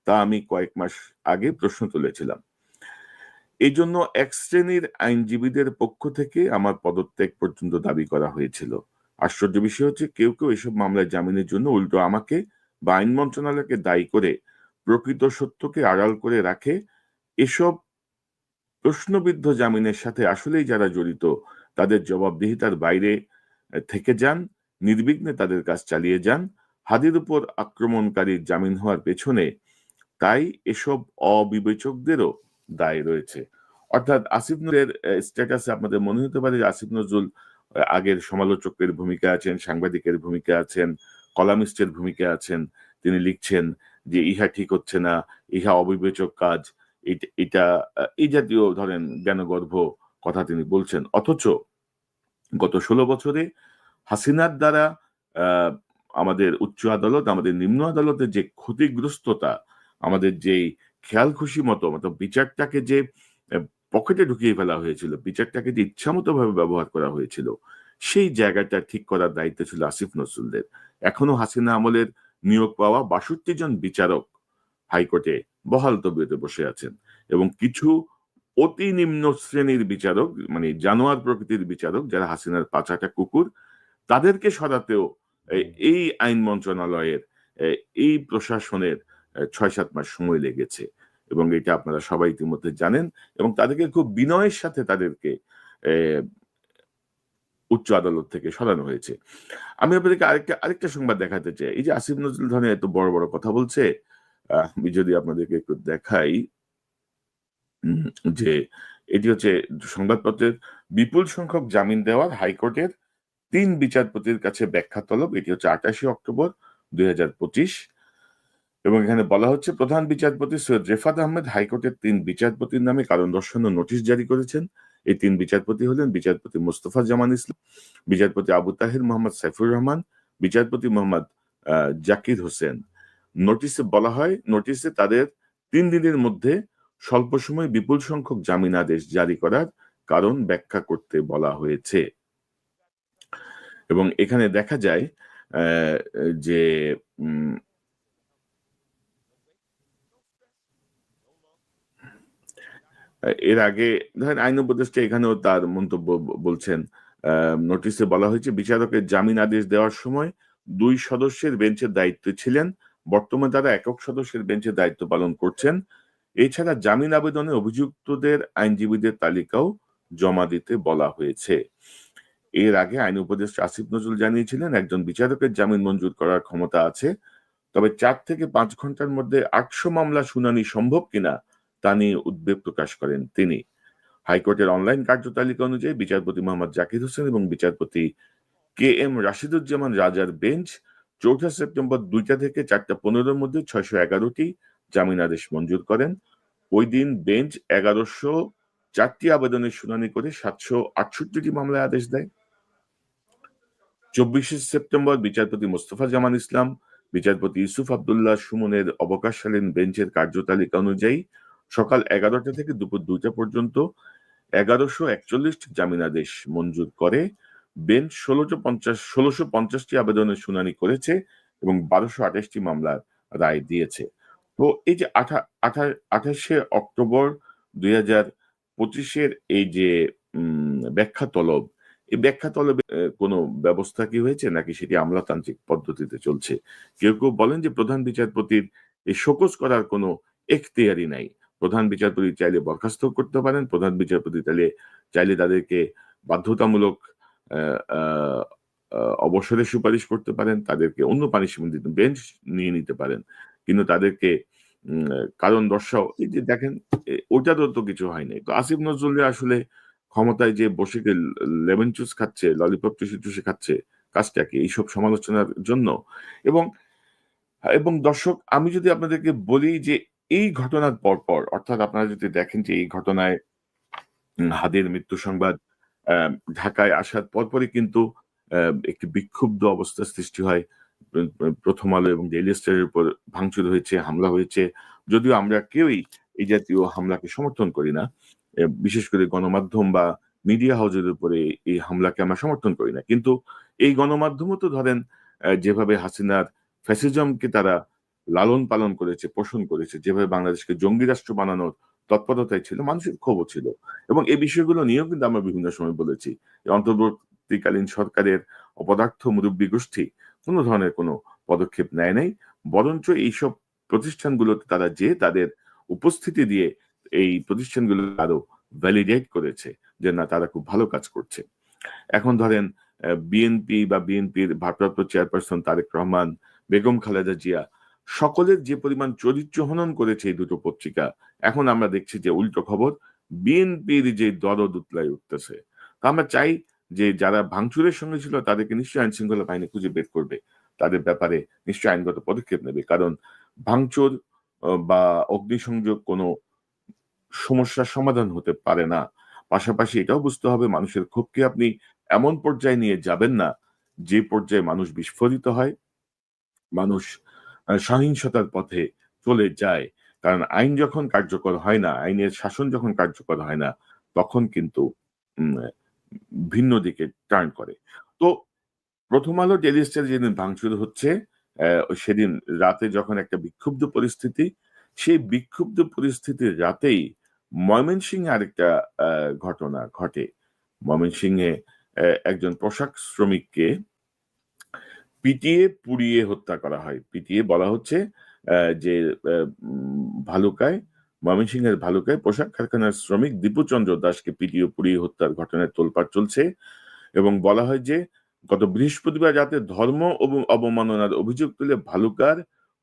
তা আমি কয়েক মাস আগে প্রশ্ন তুলেছিলাম। এই জন্য এক শ্রেণীর আইনজীবীদের পক্ষ থেকে আমার পদত্যাগ পর্যন্ত দাবি করা হয়েছিল। আশ্চর্য বিষয় হচ্ছে কেউ কেউ এসব মামলায় জামিনের জন্য উল্টো আমাকে বা আইন মন্ত্রণালয়কে দায়ী করে প্রকৃত সত্যকে আড়াল করে রাখে। এসব প্রশ্নবিদ্ধ জামিনের সাথে আসলেই যারা জড়িত তাদের জবাবদিহিতার বাইরে থেকে যান, নির্বিঘ্নে তাদের কাজ চালিয়ে যান। হাদির উপর আক্রমণকারীর জামিন হওয়ার পেছনে তাই এসব অবিবেচকদেরও দায় রয়েছে। অর্থাৎ আসিফ নজরুলের স্ট্যাটাসে আপনাদের মনে হতে পারে যে আসিফ নজরুল আগের সমালোচকের ভূমিকা আছেন, সাংবাদিকের ভূমিকা আছেন, কলামিস্টের ভূমিকা আছেন। তিনি লিখছেন যে ইহা ঠিক হচ্ছে না, ইহা অবিবেচক কাজ, এটা এই জাতীয় ধরেন জ্ঞানগর্ভ কথা তিনি বলছেন। অথচ গত 16 বছরে হাসিনার দ্বারা আমাদের উচ্চ আদালত, আমাদের নিম্ন আদালতের যে ক্ষতিগ্রস্ততা, আমাদের যেই খেয়াল খুশি মতো বিচারটাকে যে পকেটে ঢুকিয়ে ফেলা হয়েছিল, বিচারটাকে যে ইচ্ছামতো ভাবে ব্যবহার করা হয়েছিল, সেই জায়গাটা ঠিক করার দায়িত্ব ছিল আসিফ নজরুলদের। এখনো হাসিনা আমলের নিয়োগ পাওয়া 62 জন বিচারক হাইকোর্টে বহাল তবিয়তে বসে আছেন এবং কিছু অতি নিম্ন শ্রেণীর বিচারক, মানে জানোয়ার প্রকৃতির বিচারক, যারা হাসিনার পাচাটা কুকুর, তাদেরকে সরাতেও এই আইন মন্ত্রণালয়ের, এই প্রশাসনের 6-7 মাস সময় লেগেছে এবং এটা আপনারা সবাই ইতিমধ্যে জানেন এবং তাদেরকে খুব বিনয়ের সাথে তাদেরকে উচ্চ আদালত থেকে সরানো হয়েছে। আমি আপনাদেরকে আরেকটা সংবাদ দেখাতে চাই। এই যে আসিফ নজরুল ধরনের এত বড় বড় কথা বলছে, আমি যদি আপনাদেরকে একটু দেখাই যে এটি হচ্ছে সংবাদপত্রের বিপুল সংখ্যক জামিন দেওয়ার হাইকোর্টের 3 বিচারপতির কাছে ব্যাখ্যা তলব। এটি হচ্ছে 28 অক্টোবর 2025। এবং এখানে বলা হচ্ছে প্রধান বিচারপতি সৈয়দ রেফাত আহমেদ হাইকোর্টের ৩ বিচারপতির নামে কারণ দর্শানোর নোটিশ জারি করেছেন। এই ৩ বিচারপতি হলেন বিচারপতি মোস্তফা জামান ইসলাম, বিচারপতি আবু তাহের মোহাম্মদ সাইফুর রহমান, বিচারপতি মোহাম্মদ জাকির হোসেন। নোটিশে তাদের ৩ দিনের মধ্যে স্বল্প সময়ে বিপুল সংখ্যক জামিন আদেশ জারি করার কারণ ব্যাখ্যা করতে বলা হয়েছে। এবং এখানে দেখা যায় যে এর আগে ধরেন আইন উপদেষ্টা এখানেও তার মন্তব্য বলছেন। নোটিশে বলা হয়েছে বিচারকের জামিন আদেশ দেওয়ার সময় ২ সদস্যের বেঞ্চের দায়িত্বে ছিলেন। বর্তমানে তারা একক সদস্যের বেঞ্চের দায়িত্ব পালন করছেন। এছাড়া জামিন আবেদনে অভিযুক্তদের আইনজীবীদের তালিকাও জমা দিতে বলা হয়েছে। এর আগে আইন উপদেষ্টা আসিফ নজরুল জানিয়েছিলেন একজন বিচারকের জামিন মঞ্জুর করার ক্ষমতা আছে, তবে ৪ থেকে ৫ ঘন্টার মধ্যে ৮০০ মামলা শুনানি সম্ভব কিনা তা নিয়ে উদ্বেগ প্রকাশ করেন তিনি। হাইকোর্টের অনলাইন কার্যতালিকা অনুযায়ী বিচারপতি মোহাম্মদ জাকির হোসেন এবং বিচারপতি কে এম রাশিদুজ্জামান রাজার বেঞ্চ ৪ সেপ্টেম্বর ২টা থেকে ৪:১৫-র মধ্যে ৬১১টি জামিন আদেশ মঞ্জুর করেন। ওই দিন বেঞ্চ ১১০৪টি আবেদনের শুনানি করে ৭৬৮টি মামলায় আদেশ দেয়। ২৪ সেপ্টেম্বর বিচারপতি মোস্তফা জামান ইসলাম, বিচারপতি ইউসুফ আব্দুল্লাহ সুমনের অবকাশকালীন বেঞ্চের কার্যতালিকা অনুযায়ী সকাল ১১টা থেকে দুপুর ২টা পর্যন্ত ১১৪১টি জামিন আদেশ মঞ্জুর করে। বেঞ্চ ১৬৫০টি আবেদনের শুনানি করেছে এবং ১২২৮টি মামলার রায় দিয়েছে। তো এই যে ২৮শে অক্টোবর ২০২৫-এর এই যে ব্যাখ্যা তলব, এই ব্যাখ্যা তলবে কোনো ব্যবস্থা কি হয়েছে নাকি সেটি আমলাতান্ত্রিক পদ্ধতিতে চলছে? কেউ বলেন যে প্রধান বিচারপতির এই শোকজ করার কোনো এখতিয়ারই নাই। প্রধান বিচারপতি চাইলে বরখাস্ত করতে পারেন, প্রধান বিচারপতি চাইলে তাদেরকে বাধ্যতামূলক আ আ আ অবসরের সুপারিশ করতে পারেন, তাদেরকে অন্য পানিশমেন্ট দিতে বেঞ্চ নিয়ে নিতে পারেন। কিন্তু তাদেরকে কারণ দর্শাও এই যে দেখেন ওটারও তো কিছু হয় নাই। তো আসিফ নজরুলের আসলে ক্ষমতায় যে বসে লেমন জুস খাচ্ছে, ললিপপ চুষে খাচ্ছে, কাজটা কি? এইসব সমালোচনার জন্য? এবং দর্শক আমি যদি আপনাদেরকে বলি যে এই ঘটনার পরপর অর্থাৎ আপনারা যদি দেখেন যে এই ঘটনায় হাদির মৃত্যু সংবাদ আ ঢাকায় আসার পরপরই কিন্তু আ একটি বিক্ষুব্ধ অবস্থার সৃষ্টি হয়। 'প্রথম আলো' এবং 'ডেইলি স্টারের' উপর ভাঙচুর হয়েছে, হামলা হয়েছে। যদিও আমরা কেউই এই জাতীয় হামলাকে সমর্থন করি না। বিশেষ করে গণমাধ্যম বা মিডিয়া হাউসের উপরে এই হামলাকে আমরা সমর্থন করি না। কিন্তু এই গণমাধ্যমও তো ধরেন যেভাবে হাসিনার ফ্যাসিজমকে তারা লালন-পালন করেছে, পোষণ করেছে, যেভাবে বাংলাদেশকে জঙ্গি রাষ্ট্র বানানোর তৎপরতায় ছিল, মানুষের ক্ষোভও ছিল। এবং এই বিষয়গুলো নিয়েও কিন্তু আমরা বিভিন্ন সময় বলেছি। অন্তর্বর্তীকালীন সরকারের অপদার্থ মুরুব্বি গোষ্ঠী কোন ধরনের কোন পদক্ষেপ নেয় নাই। বরঞ্চ এইসব প্রতিষ্ঠানগুলোতে তারা যেয়ে তাদের উপস্থিতি দিয়ে এই প্রতিষ্ঠানগুলো আরো ভ্যালিডেট করেছে যে না তারা খুব ভালো কাজ করছে। এখন ধরেন বিএনপি বা বিএনপির ভারপ্রাপ্ত চেয়ারপারসন তারেক রহমান, বেগম খালেদা জিয়া সকলের যে পরিমাণ চরিত্র হনন করেছে এই দুটো পত্রিকা, এখন আমরা দেখছি যে উল্টো খবর বিএনপির যে দরদ উতলায় উঠতেছে। তো আমরা চাই যে যারা ভাঙচুরের সঙ্গে ছিল তাদেরকে নিশ্চয়ই আইন শৃঙ্খলা বাহিনী খুঁজে বের করবে। তাদের ব্যাপারে নিশ্চয়ই আইনগত পদক্ষেপ নেবে। কারণ ভাঙচুর বা অগ্নিসংযোগ কোনো সমস্যার সমাধান হতে পারে না। পাশাপাশি এটাও বুঝতে হবে মানুষের ক্ষোভকে আপনি এমন পর্যায়ে নিয়ে যাবেন না, যে পর্যায়ে মানুষ বিস্ফোরিত হয়, মানুষ সহিংসতার পথে চলে যায়। কারণ আইন যখন কার্যকর হয় না, আইনের শাসন যখন কার্যকর হয় না, তখন কিন্তু উম ভিন্ন দিকে টার্ন করে। তো 'প্রথম আলো ডেইলি স্টার' যেদিন ভাঙচুর হচ্ছে, সেদিন রাতে যখন একটা বিক্ষুব্ধ পরিস্থিতি, সেই বিক্ষুব্ধ পরিস্থিতির রাতেই ময়মনসিংহে আরেকটা আ ঘটনা ঘটে। ময়মনসিংহে একজন পোশাক শ্রমিককে পিটিয়ে পুড়িয়ে হত্যা করা হয়। পিটিয়ে বলা হচ্ছে যে আ ভালুকায় ময়মনসিংহের ভালুকায় পোশাক কারখানার শ্রমিক দীপুচন্দ্র দাসকে পিটিয়ে পুড়িয়ে হত্যার ঘটনায় তোলপাড় চলছে এবং বলা হয় যে গত বৃহস্পতিবার রাতে ধর্ম অবমাননার অভিযোগ তুলে ভালুকার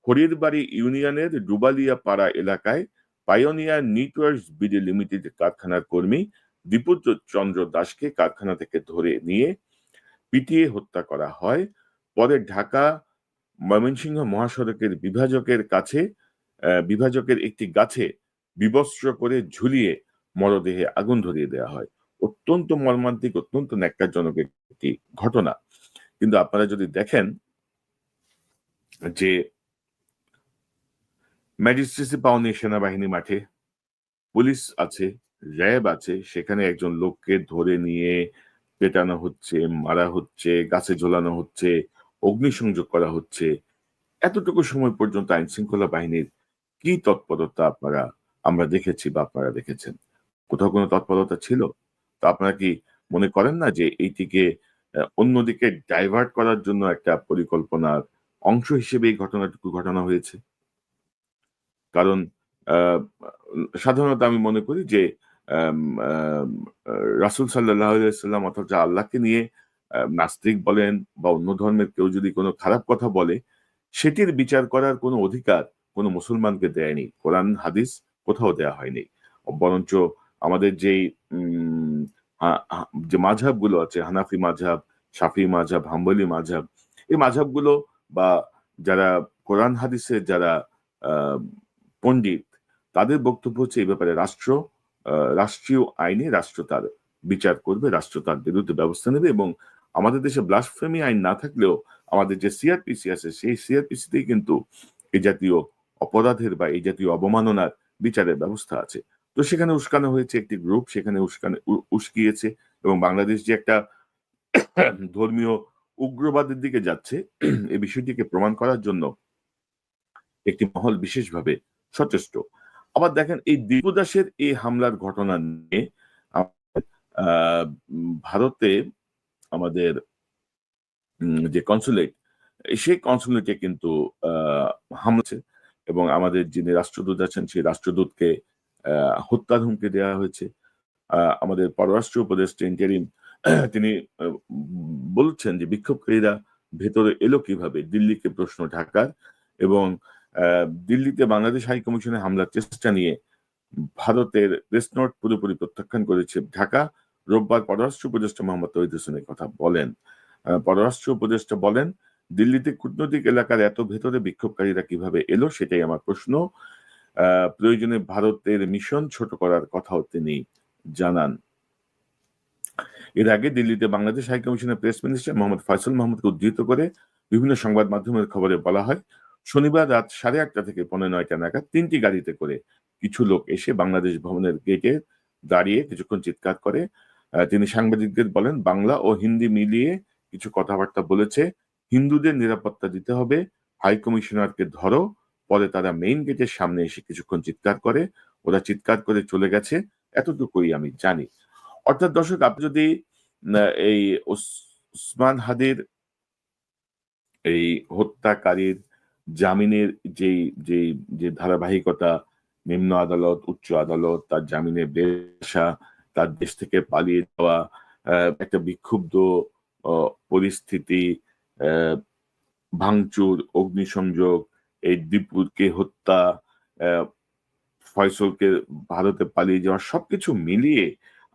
হরিরবাড়ি ইউনিয়নের ডুবালিয়া পাড়া এলাকায় পাইওনিয়ার নেটওয়ার্কস বিডি লিমিটেড কারখানার কর্মী দীপুচন্দ্র দাসকে কারখানা থেকে ধরে নিয়ে পিটিয়ে হত্যা করা হয়। পরে ঢাকা ময়মনসিংহ মহাসড়কের বিভাজকের একটি গাছে বিবস্ত্র করে ঝুলিয়ে মরদেহে আগুন ধরিয়ে দেওয়া হয়। অত্যন্ত মর্মান্তিক, অত্যন্ত ন্যক্কারজনক একটি ঘটনা। কিন্তু আপনারা যদি দেখেন যে ম্যাজিস্ট্রেসি পাওনি সেনাবাহিনী মাঠে, পুলিশ আছে, র‍্যাব আছে, সেখানে একজন লোককে ধরে নিয়ে পেটানো হচ্ছে, মারা হচ্ছে, গাছে ঝোলানো হচ্ছে, অগ্নিসংযোগ করা হচ্ছে। এতটুকু সময় পর্যন্ত আইন শৃঙ্খলা বাহিনীর কি তৎপরতা আমরা দেখেছি বা আপনারা দেখেছেন? কোথাও কোনো তৎপরতা ছিল? তো আপনারা কি মনে করেন না যে এইটিকে অন্যদিকে ডাইভার্ট করার জন্য একটা পরিকল্পনার অংশ হিসেবে এই ঘটনাটুকু ঘটানো হয়েছে? কারণ আ সাধারণত আমি মনে করি যে আম আম আ রাসূল সাল্লাল্লাহু আলাইহি ওয়াসাল্লাম অথবা আল্লাহকে নিয়ে নাস্তিক বলেন বা অন্য ধর্মের কেউ যদি কোনো খারাপ কথা বলে, সেটির বিচার করার কোনো অধিকার কোনো মুসলমানকে দেয়নি। কোরআন, হাদিস কোথাও দেয়া হয়নি। বরঞ্চ আমাদের যেই উম হা হা যে মাযহাবগুলো আছে, হানাফি মাযহাব, শাফিঈ মাযহাব, হাম্বলী মাযহাব, এই মাযহাবগুলো বা যারা কোরআন হাদিসের যারা আ পণ্ডিত, তাদের বক্তব্য হচ্ছে এই ব্যাপারে রাষ্ট্রীয় আইনে রাষ্ট্র তার বিচার করবে, রাষ্ট্র তার বিরুদ্ধে ব্যবস্থা নেবে এবং আমাদের দেশে ব্লাসফেমি আইন না থাকলেও আমাদের যে সিআরপিসি আছে, সেই সিআরপিসি তেই কিন্তু এই জাতীয় অপরাধের বা এই জাতীয় অবমাননার বিচারের ব্যবস্থা আছে। তো সেখানে উস্কানো হয়েছে একটি গ্রুপ, সেখানে উস্কিয়েছে এবং বাংলাদেশ যে একটা ধর্মীয় উগ্রবাদের দিকে যাচ্ছে, এই বিষয়টিকে প্রমাণ করার জন্য একটি মহল বিশেষভাবে সচেষ্ট। আবার দেখেন এই দীপু দাসের এই হামলার ঘটনা নিয়ে আ আ ভারতে আমাদের যে কনসুলেট, সেই কনসুলেটে কিন্তু আ হামলা হয়েছে এবং আমাদের যিনি রাষ্ট্রদূত আছেন, সেই রাষ্ট্রদূতকে আ হত্যার হুমকি দেওয়া হয়েছে। আমাদের পররাষ্ট্র উপদেষ্টা ইন্টারিম তিনি আ বলছেন যে বিক্ষোভকারীরা ভেতরে এলো কিভাবে? দিল্লিকে প্রশ্ন ঢাকার এবং আ দিল্লিতে বাংলাদেশ হাই কমিশনে হামলার চেষ্টা নিয়ে ভারতের প্রেস নোট পুরোপুরি প্রত্যাখ্যান করেছে ঢাকা। রোববার পররাষ্ট্র উপদেষ্টা মোহাম্মদ তৌহিদ হোসেন এ কথা বলেন। পররাষ্ট্র উপদেষ্টা বলেন, "দিল্লিতে কূটনৈতিক এলাকার এত ভেতরে বিক্ষোভকারীরা কিভাবে এলো সেটাই আমার প্রশ্ন। আ প্রয়োজনে ভারতের মিশন ছোট করার কথাও তিনি জানান।" এর আগে দিল্লিতে বাংলাদেশ হাই কমিশনের প্রেস মিনিস্টার মোহাম্মদ ফয়সাল মাহমুদকে উদ্ধৃত করে বিভিন্ন সংবাদ মাধ্যমের খবরে বলা হয়, শনিবার রাত 8:30 থেকে 9:45 নাগাদ ৩ টি গাড়িতে করে কিছু লোক এসে বাংলাদেশ ভবনের গেটে দাঁড়িয়ে কিছুক্ষণ চিৎকার করে। তিনি সাংবাদিকদের বলেন, "বাংলা ও হিন্দি মিলিয়ে কিছু কথাবার্তা বলেছে। হিন্দুদের নিরাপত্তা দিতে হবে। হাই কমিশনারকে ধরো।" পরে তারা মেইন গেটের সামনে এসে কিছুক্ষণ চিৎকার করে। ওরা চিৎকার করে চলে গেছে। এতটুকুই আমি জানি। অর্থাৎ দর্শক আপনি যদি এই ওসমান হাদির এই হত্যাকারীর জামিনের যেই যে ধারাবাহিকতা নিম্ন আদালত, উচ্চ আদালত, তার জামিনে বের আসা, তার দেশ থেকে পালিয়ে যাওয়া, আ একটা বিক্ষুব্ধ অ পরিস্থিতি, অ্যা ভাঙচুর, অগ্নিসংযোগ, এই দীপুকে হত্যা, অ্যা ফয়সলকে ভারতে পালিয়ে যাওয়া সবকিছু মিলিয়ে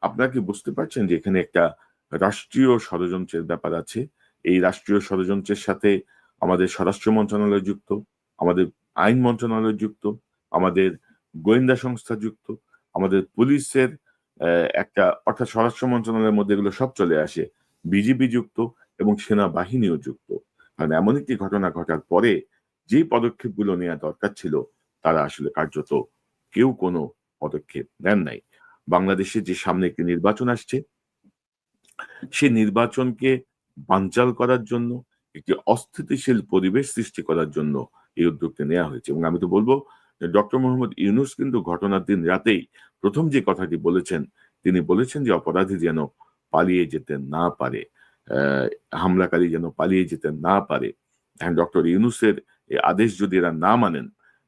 আপনারা কি বুঝতে পারছেন যে এখানে একটা রাষ্ট্রীয় ষড়যন্ত্রের ব্যাপার আছে? এই রাষ্ট্রীয় ষড়যন্ত্রের সাথে আমাদের স্বরাষ্ট্র মন্ত্রণালয় যুক্ত, আমাদের আইন মন্ত্রণালয় যুক্ত, আমাদের গোয়েন্দা সংস্থা যুক্ত, আমাদের পুলিশের একটা অর্থাৎ স্বরাষ্ট্র মন্ত্রণালয়ের মধ্যে এগুলো সব চলে আসে। বিজিবি যুক্ত এবং সেনাবাহিনীও যুক্ত। কারণ এমন একটি ঘটনা ঘটার পরে যেই পদক্ষেপগুলো নেয়া দরকার ছিল তারা আসলে কার্যত কেউ কোনো পদক্ষেপ নেন নাই। বাংলাদেশে যে সামনে একটি নির্বাচন আসছে, সে নির্বাচনকে বানচাল করার জন্য, একটি অস্থিতিশীল পরিবেশ সৃষ্টি করার জন্য এই উদ্যোগটা নেয়া হয়েছে। এবং আমি তো বলব যে ডক্টর মোহাম্মদ ইউনূস কিন্তু ঘটনার দিন রাতেই ১ম যে কথাটি বলেছেন, তিনি বলেছেন যে অপরাধী যেন পালিয়ে যেতে না পারে। হামলাকারী যেন পালিয়ে যেতে না পারে। এখন ডক্টর ইউনূসের এই আদেশ যদি এরা না মানেন,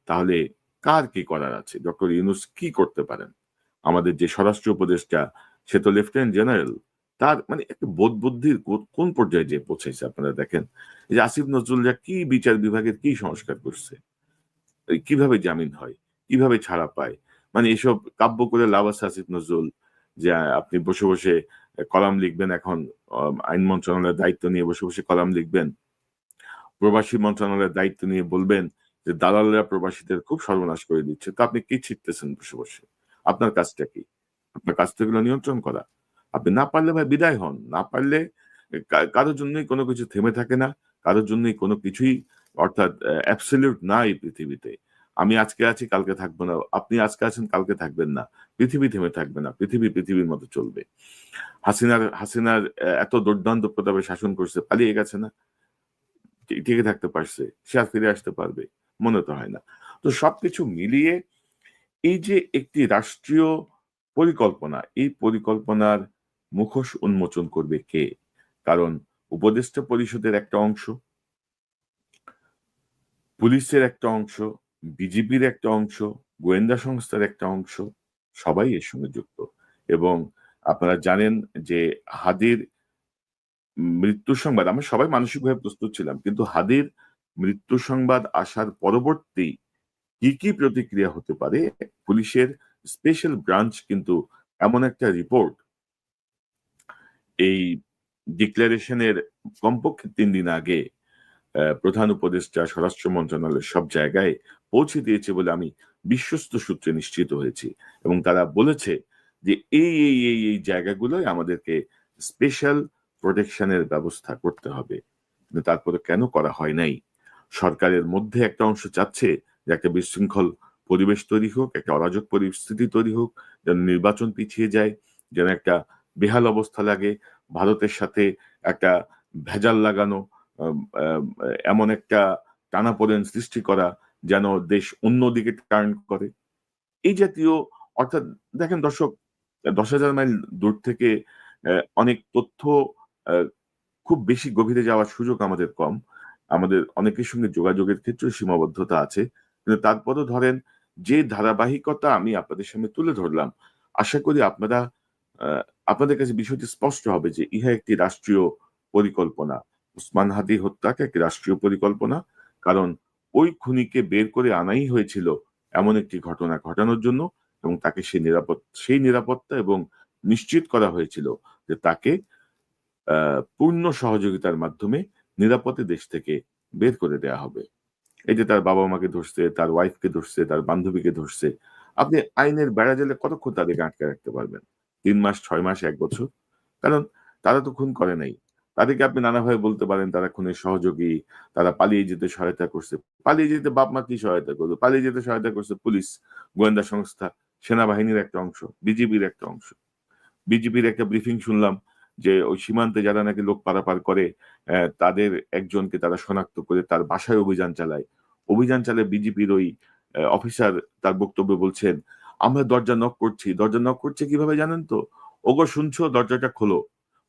তাহলে কার কি করার আছে? ডক্টর ইউনূস কি করতে পারেন? আমাদের যে স্বরাষ্ট্র উপদেষ্টা সে তো লেফটেন্যান্ট জেনারেল। তার মানে একটা বোধ বুদ্ধির কোন পর্যায়ে যেয়ে পৌঁছেছে আপনারা দেখেন। এই যে আসিফ নজরুলরা কি বিচার বিভাগের কি সংস্কার করছে? এই কিভাবে জামিন হয়? কিভাবে ছাড়া পায়? মানে এসব কাব্য করে লাভ আছে আসিফ নজরুল যে আপনি বসে কলাম লিখবেন এখন আইন মন্ত্রণালয়ের দায়িত্ব নিয়ে বসে কলাম লিখবেন। প্রবাসী মন্ত্রণালয়ের দায়িত্ব নিয়ে বলবেন যে দালালরা প্রবাসীদের খুব সর্বনাশ করে দিচ্ছে, তো আপনি কি শিখতেছেন বসে বসে? আপনার কাজটা কি? আপনার কাজ তো এগুলো নিয়ন্ত্রণ করা। আপনি না পারলে ভাই বিদায় হন। না পারলে কারোর জন্যই কোনো কিছু থেমে থাকে না। কারোর জন্যই কোনো কিছুই অর্থাৎ অ্যাবসোলিউট না এই পৃথিবীতে। আমি আজকে আছি কালকে থাকবো না। আপনি আজকে আছেন কালকে থাকবেন না। পৃথিবী থেমে থাকবে না। পৃথিবী পৃথিবীর মতো চলবে। হাসিনার এত দুর্দান্ত প্রতাপে শাসন করছে, পালিয়ে গেছে না? টিকে থাকতে পারছে। সে আর ফিরে আসতে পারবে? মনে তো হয় না। তো সবকিছু মিলিয়ে এই যে একটি রাষ্ট্রীয় পরিকল্পনা, এই পরিকল্পনার মুখোশ উন্মোচন করবে কে? কারণ উপদেষ্টা পরিষদের একটা অংশ, পুলিশের একটা অংশ, বিজিবির একটা অংশ, গোয়েন্দা সংস্থার একটা অংশ, সবাই এর সঙ্গে যুক্ত। এবং আপনারা জানেন যে হাদির মৃত্যুর সংবাদ আমরা সবাই মানসিকভাবে প্রস্তুত ছিলাম। কিন্তু হাদির মৃত্যু সংবাদ আসার পরবর্তী কি প্রতিক্রিয়া হতে পারে? পুলিশের স্পেশাল ব্রাঞ্চ কিন্তু এমন একটা রিপোর্ট এই ডিক্লারেশনের কমপক্ষে ৩ দিন আগে প্রধান উপদেষ্টা, স্বরাষ্ট্র মন্ত্রণালয়ের সব জায়গায় পৌঁছে দিয়েছে বলে আমি বিশ্বস্ত সূত্রে নিশ্চিত হয়েছি। এবং তারা বলেছে যে এই জায়গাগুলোয় আমাদেরকে স্পেশাল প্রোটেকশন এর ব্যবস্থা করতে হবে। কিন্তু তারপরে কেন করা হয় নাই? সরকারের মধ্যে একটা অংশ চাচ্ছে যে একটা বিশৃঙ্খল পরিবেশ তৈরি হোক, একটা অরাজক পরিস্থিতি তৈরি হোক, যেন নির্বাচন পিছিয়ে যায়, যেন একটা বেহাল অবস্থা লাগে, ভারতের সাথে একটা ভেজাল লাগানো, আম আম এমন একটা টানাপোড়েন সৃষ্টি করা যেন দেশ অন্যদিকে টার্ন করে। এই জাতীয় অর্থাৎ দেখেন দর্শক ১০,০০০ মাইল দূর থেকে অনেক তথ্য আ খুব বেশি গভীরে যাওয়ার সুযোগ আমাদের কম। আমাদের অনেকের সঙ্গে যোগাযোগের ক্ষেত্রেও সীমাবদ্ধতা আছে। কিন্তু তারপরও ধরেন যে ধারাবাহিকতা আমি আপনাদের সামনে তুলে ধরলাম, আশা করি আ আপনাদের কাছে বিষয়টি স্পষ্ট হবে যে ইহা একটি রাষ্ট্রীয় পরিকল্পনা। উসমান হাদি হত্যাকে একটি রাষ্ট্রীয় পরিকল্পনা। কারণ ওই খুনিকে বের করে আনাই হয়েছিল এমন একটি ঘটনা ঘটানোর জন্য এবং তাকে সেই নিরাপত্তা এবং নিশ্চিত করা হয়েছিল যে তাকে পূর্ণ সহযোগিতার মাধ্যমে নিরাপদে দেশ থেকে বের করে দেয়া হবে। এই যে তার বাবা-মাকে ধরছে, তার ওয়াইফকে ধরছে, তার বান্ধবীকে ধরছে। আপনি আইনের বেড়াজালে কতক্ষণ তাদেরকে আটকে রাখতে পারবেন? ৩ মাস, ৬ মাস, ১ বছর? কারণ তারা তো খুন করে নাই। তাদেরকে আপনি নানাভাবে বলতে পারেন তারা খুনের সহযোগী, তারা পালিয়ে যেতে সহায়তা করছে। পালিয়ে যেতে বাপ-মা কি সহায়তা করবে? পালিয়ে যেতে সহায়তা করছে পুলিশ, গোয়েন্দা সংস্থা, সেনাবাহিনীর একটা অংশ, বিজিবির একটা অংশ। বিজিবির একটা ব্রিফিং শুনলাম যে ওই সীমান্তে যারা নাকি লোক পারাপার করে তাদের একজনকে তারা শনাক্ত করে তার বাসায় অভিযান চালায়। অভিযান চালায় বিজিবির ওই অফিসার তার বক্তব্যে বলছেন, "আমরা দরজা নক করছি।" দরজা নক করছে কিভাবে জানেন তো? "ওগো শুনছো? দরজাটা খোলো।"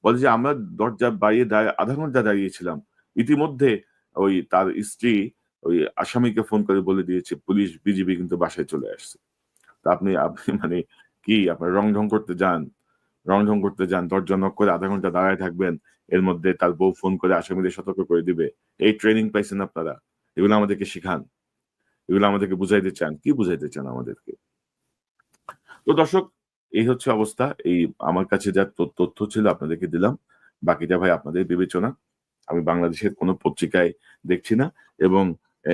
বলে যে, "আমরা দরজা বাইরে ০.৫ ঘন্টা দাঁড়িয়েছিলাম।" ইতিমধ্যে ওই তার স্ত্রী ওই আসামিকে ফোন করে বলে দিয়েছে, "পুলিশ, বিজিবি কিন্তু বাসায় চলে আসছে।" তো আপনি আপনি মানে কি আপনার রং-ঢং করতে যান? রং-ঢং করতে যান, দরজা নক করে ০.৫ ঘন্টা দাঁড়ায় থাকবেন। এর মধ্যে তার বউ ফোন করে আসামিদের সতর্ক করে দিবে। এই ট্রেনিং পাইছেন আপনারা? এগুলো আমাদেরকে শিখান। এগুলো আমাদেরকে বুঝাইতে চান। কি বুঝাইতে চান আমাদেরকে? তো দর্শক এই হচ্ছে অবস্থা। এই আমার কাছে যা তথ্য ছিল আপনাদেরকে দিলাম। বাকিটা ভাই আপনাদের বিবেচনা। আমি বাংলাদেশের কোন পত্রিকায় দেখছি না এবং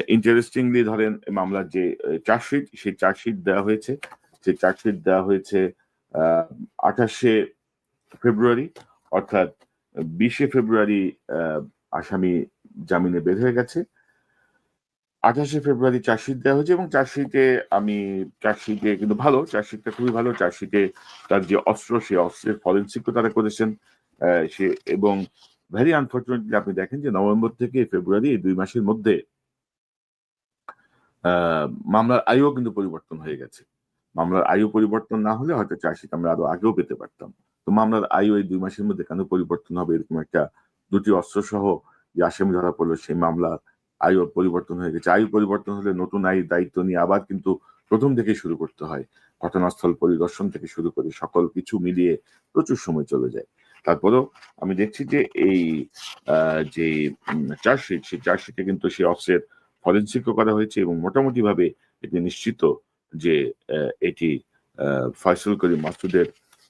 ইন্টারেস্টিংলি ধরেন মামলার যে চার্জশিট সেই চার্জশিট দেওয়া হয়েছে। সেই চার্জশিট দেওয়া হয়েছে আ ২৮ শে ফেব্রুয়ারি অর্থাৎ ২০ ফেব্রুয়ারি আ আসামি জামিনে বের হয়ে গেছে। ২৮ ফেব্রুয়ারি চার্জশিট দেওয়া হয়েছে এবং চার্জশিটে কিন্তু ভালো, চার্জশিটটা খুবই ভালো। চার্জশিটে তার যে অস্ত্র, সেই অস্ত্রের ফরেনসিক ও তারা করেছেন। সে এবং ভেরি আনফরচুনেটলি আপনি দেখেন যে নভেম্বর থেকে ফেব্রুয়ারি এই ২ মাসের মধ্যে আ মামলার আয়ুও কিন্তু পরিবর্তন হয়ে গেছে। মামলার আয়ু পরিবর্তন না হলে হয়তো চার্জশিট আমরা আরো আগেও পেতে পারতাম। তো মামলার আয়ু এই ২ মাসের মধ্যে কেন পরিবর্তন হবে? এরকম একটা ২ টি অস্ত্রসহ যে আসামি ধরা পড়ল সেই মামলা আয়ু পরিবর্তন হয়ে গেছে। আয়ু পরিবর্তন হলে নতুন আইন দায়িত্ব নিয়ে আবার কিন্তু ১ম থেকেই শুরু করতে হয়। ঘটনাস্থল পরিদর্শন থেকে শুরু করে সকল কিছু মিলিয়ে প্রচুর সময় চলে যায়। তারপরেও আমি দেখছি যে এই আ যে চার্জশিট, সেই চার্জশিটে কিন্তু সেই অস্ত্রের ফরেনসিক ও করা হয়েছে এবং মোটামুটিভাবে এটি নিশ্চিত যে এটি আ ফয়সাল করিম মাসুদের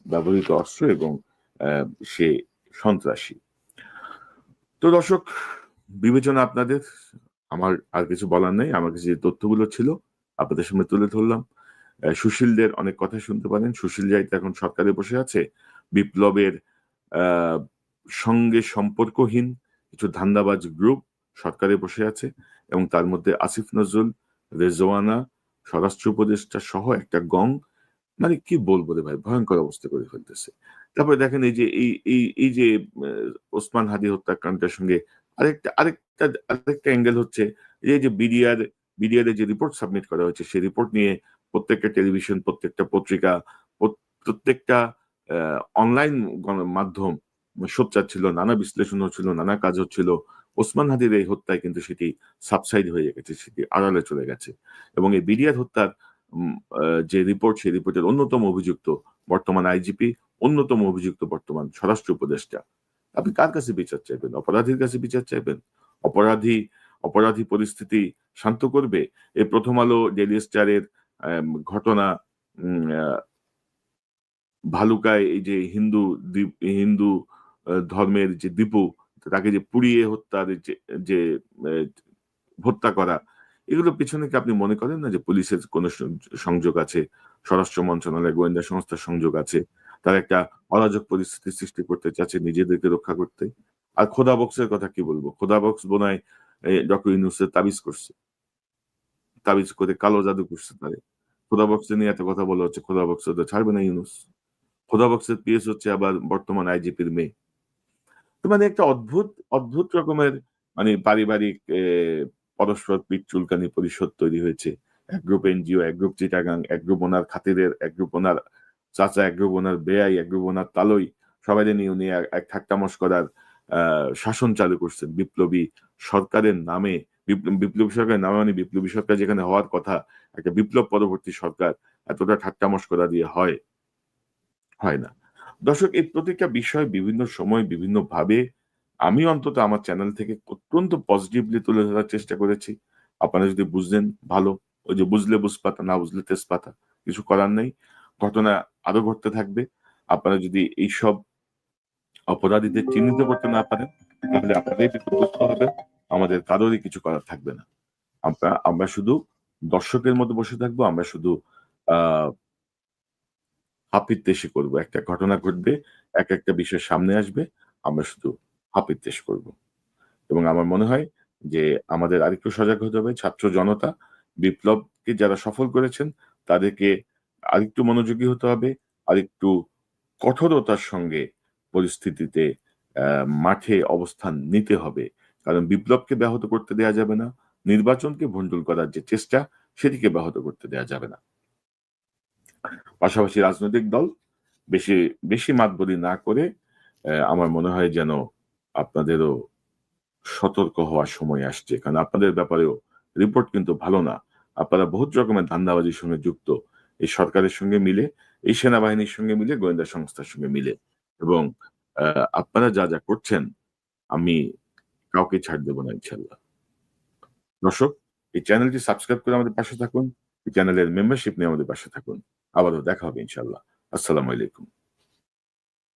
ব্যবহৃত অস্ত্র এবং আ সে সন্ত্রাসী। তো দর্শক বিবেচনা আপনাদের। আমার আর কিছু বলার নেই। আমার কাছে যে তথ্যগুলো ছিল আপনাদের সামনে তুলে ধরলাম। সুশীলদের অনেক কথা শুনতে পারেন। সুশীল রায় তো এখন সরকারে বসে আছে। বিপ্লবের আ সঙ্গে সম্পর্কহীন কিছু ধান্দাবাজ গ্রুপ সরকারে বসে আছে এবং তার মধ্যে আসিফ নজরুল, রেজওয়ানা, স্বরাষ্ট্র উপদেষ্টা সহ একটা গং, মানে কি বলবো রে ভাই, ভয়ংকর অবস্থা করে ফেলতেছে। তারপরে দেখেন এই যে এই যে ওসমান হাদি হত্যাকাণ্ডের সঙ্গে আরেকটা অ্যাঙ্গেল হচ্ছে এই যে বিডিআর এর যে রিপোর্ট সাবমিট করা হয়েছে সেই রিপোর্ট নিয়ে প্রত্যেকটা টেলিভিশন, প্রত্যেকটা পত্রিকা, প্রত্যেকটা অনলাইন মাধ্যম সোচ্চার ছিল, নানা বিশ্লেষণ হচ্ছিল, নানা কাজ হচ্ছিল। ওসমান হাদির এই হত্যায় কিন্তু সেটি সাবসাইড হয়ে গেছে, সেটি আড়ালে চলে গেছে। এবং এই বিডিআর হত্যার উম আ যে রিপোর্ট, সেই রিপোর্টের অন্যতম অভিযুক্ত বর্তমান আইজিপি, অন্যতম অভিযুক্ত বর্তমান স্বরাষ্ট্র উপদেষ্টা। আপনি কার কাছে বিচার চাইবেন? অপরাধীর কাছে বিচার চাইবেন? অপরাধী অপরাধী পরিস্থিতি শান্ত করবে? এই 'প্রথম আলো', 'ডেইলি স্টারের' ঘটনা, উম আ ভালুকায় এই যে হিন্দু ধর্মের যে দীপু, তাকে যে পুড়িয়ে হত্যার যে যে এ হত্যা করা, এগুলোর পেছনে কি আপনি মনে করেন না যে পুলিশের কোন সংযোগ আছে? স্বরাষ্ট্র মন্ত্রণালয়, গোয়েন্দা সংস্থার সংযোগ আছে? তারা একটা অরাজক পরিস্থিতি সৃষ্টি করতে চাচ্ছে নিজেদেরকে রক্ষা করতে? আর খোদা বক্সের কথা কি বলব? খোদা বক্স বোধ হয় ডক্টর ইউনূসের তাবিজ করছে। তাবিজ করে কালো জাদু করছে তারে। খোদা বক্সে নিয়ে এত কথা বলা হচ্ছে, খোদা বক্স তো ছাড়বে না ইউনূস। খোদা বক্সের পিএস হচ্ছে আবার বর্তমান আইজিপির মেয়ে। তো মানে একটা অদ্ভুত রকমের মানে পারিবারিক পরস্পর পিঠ চুলকানি পরিষদ তৈরি হয়েছে। এক গ্রুপ এনজিও, এক গ্রুপ চিটাগাং, এক গ্রুপ ওনার খাতিরের, এক গ্রুপ ওনার চাচা, এক গ্রুপ ওনার বেয়াই, এক গ্রুপ ওনার তালই। সবাইরে নিয়ে উনি এক ঠাট্টা মশকরার আ শাসন চালু করছেন। বিপ্লবী সরকারের নামে, বিপ্লবী সরকারের নামে মানে বিপ্লবী সরকার যেখানে হওয়ার কথা, একটা বিপ্লব পরবর্তী সরকার এতটা ঠাট্টা মশকরা দিয়ে হয়? হয় না। দর্শক, এই প্রতিটা বিষয় বিভিন্ন সময় বিভিন্নভাবে আমি অন্তত আমার চ্যানেল থেকে অত্যন্ত পজিটিভলি তুলে ধরার চেষ্টা করেছি। আপনারা যদি বুঝলেন ভালো। ওই যে বুঝলে বুঝপাতা, না বুঝলে তেজপাতা। কিছু করার নেই। ঘটনা আরো ঘটতে থাকবে। আপনারা যদি এইসব অপরাধীদের চিহ্নিত করতে না পারেন, তাহলে আপনারাই বিপর্যস্ত হবেন। আমাদের কারোরই কিছু করার থাকবে না। আমরা শুধু দর্শকের মতো বসে থাকবো। আমরা শুধু আ হাপিত্যেশি করব। একটা ঘটনা ঘটবে, একটা বিষয় সামনে আসবে, আমরা শুধু হাপিত্যেশ করব। এবং আমার মনে হয় যে আমাদের আরেকটু সজাগ হতে হবে। ছাত্র জনতা বিপ্লবকে যারা সফল করেছেন তাদেরকে আরেকটু মনোযোগী হতে হবে। আরেকটু কঠোরতার সঙ্গে পরিস্থিতিতে মাঠে অবস্থান নিতে হবে। কারণ বিপ্লবকে ব্যাহত করতে দেয়া যাবে না। নির্বাচনকে ভণ্ডুল করার যে চেষ্টা সেটিকে ব্যাহত করতে দেয়া যাবে না। পাশাপাশি রাজনৈতিক দল বেশি, বেশি মাতব্বরি না করে আমার মনে হয় যেন আপনাদেরও সতর্ক হওয়ার সময় আসছে। কারণ আপনাদের ব্যাপারেও রিপোর্ট কিন্তু ভালো না। আপনারা বহুত রকমের ধান্দাবাজির সঙ্গে যুক্ত। এই সরকারের সঙ্গে মিলে, এই সেনাবাহিনীর সঙ্গে মিলে, গোয়েন্দা সংস্থার সঙ্গে মিলে। এবং আ আপনারা যা করছেন আমি কাউকে ছাড় দেব না ইনশাল্লাহ। দর্শক, এই চ্যানেলটি সাবস্ক্রাইব করে আমাদের পাশে থাকুন। এই চ্যানেলের মেম্বারশিপ নিয়ে আমাদের পাশে থাকুন। আবারও দেখা হবে ইনশাআল্লাহ। আসসালামু আলাইকুম।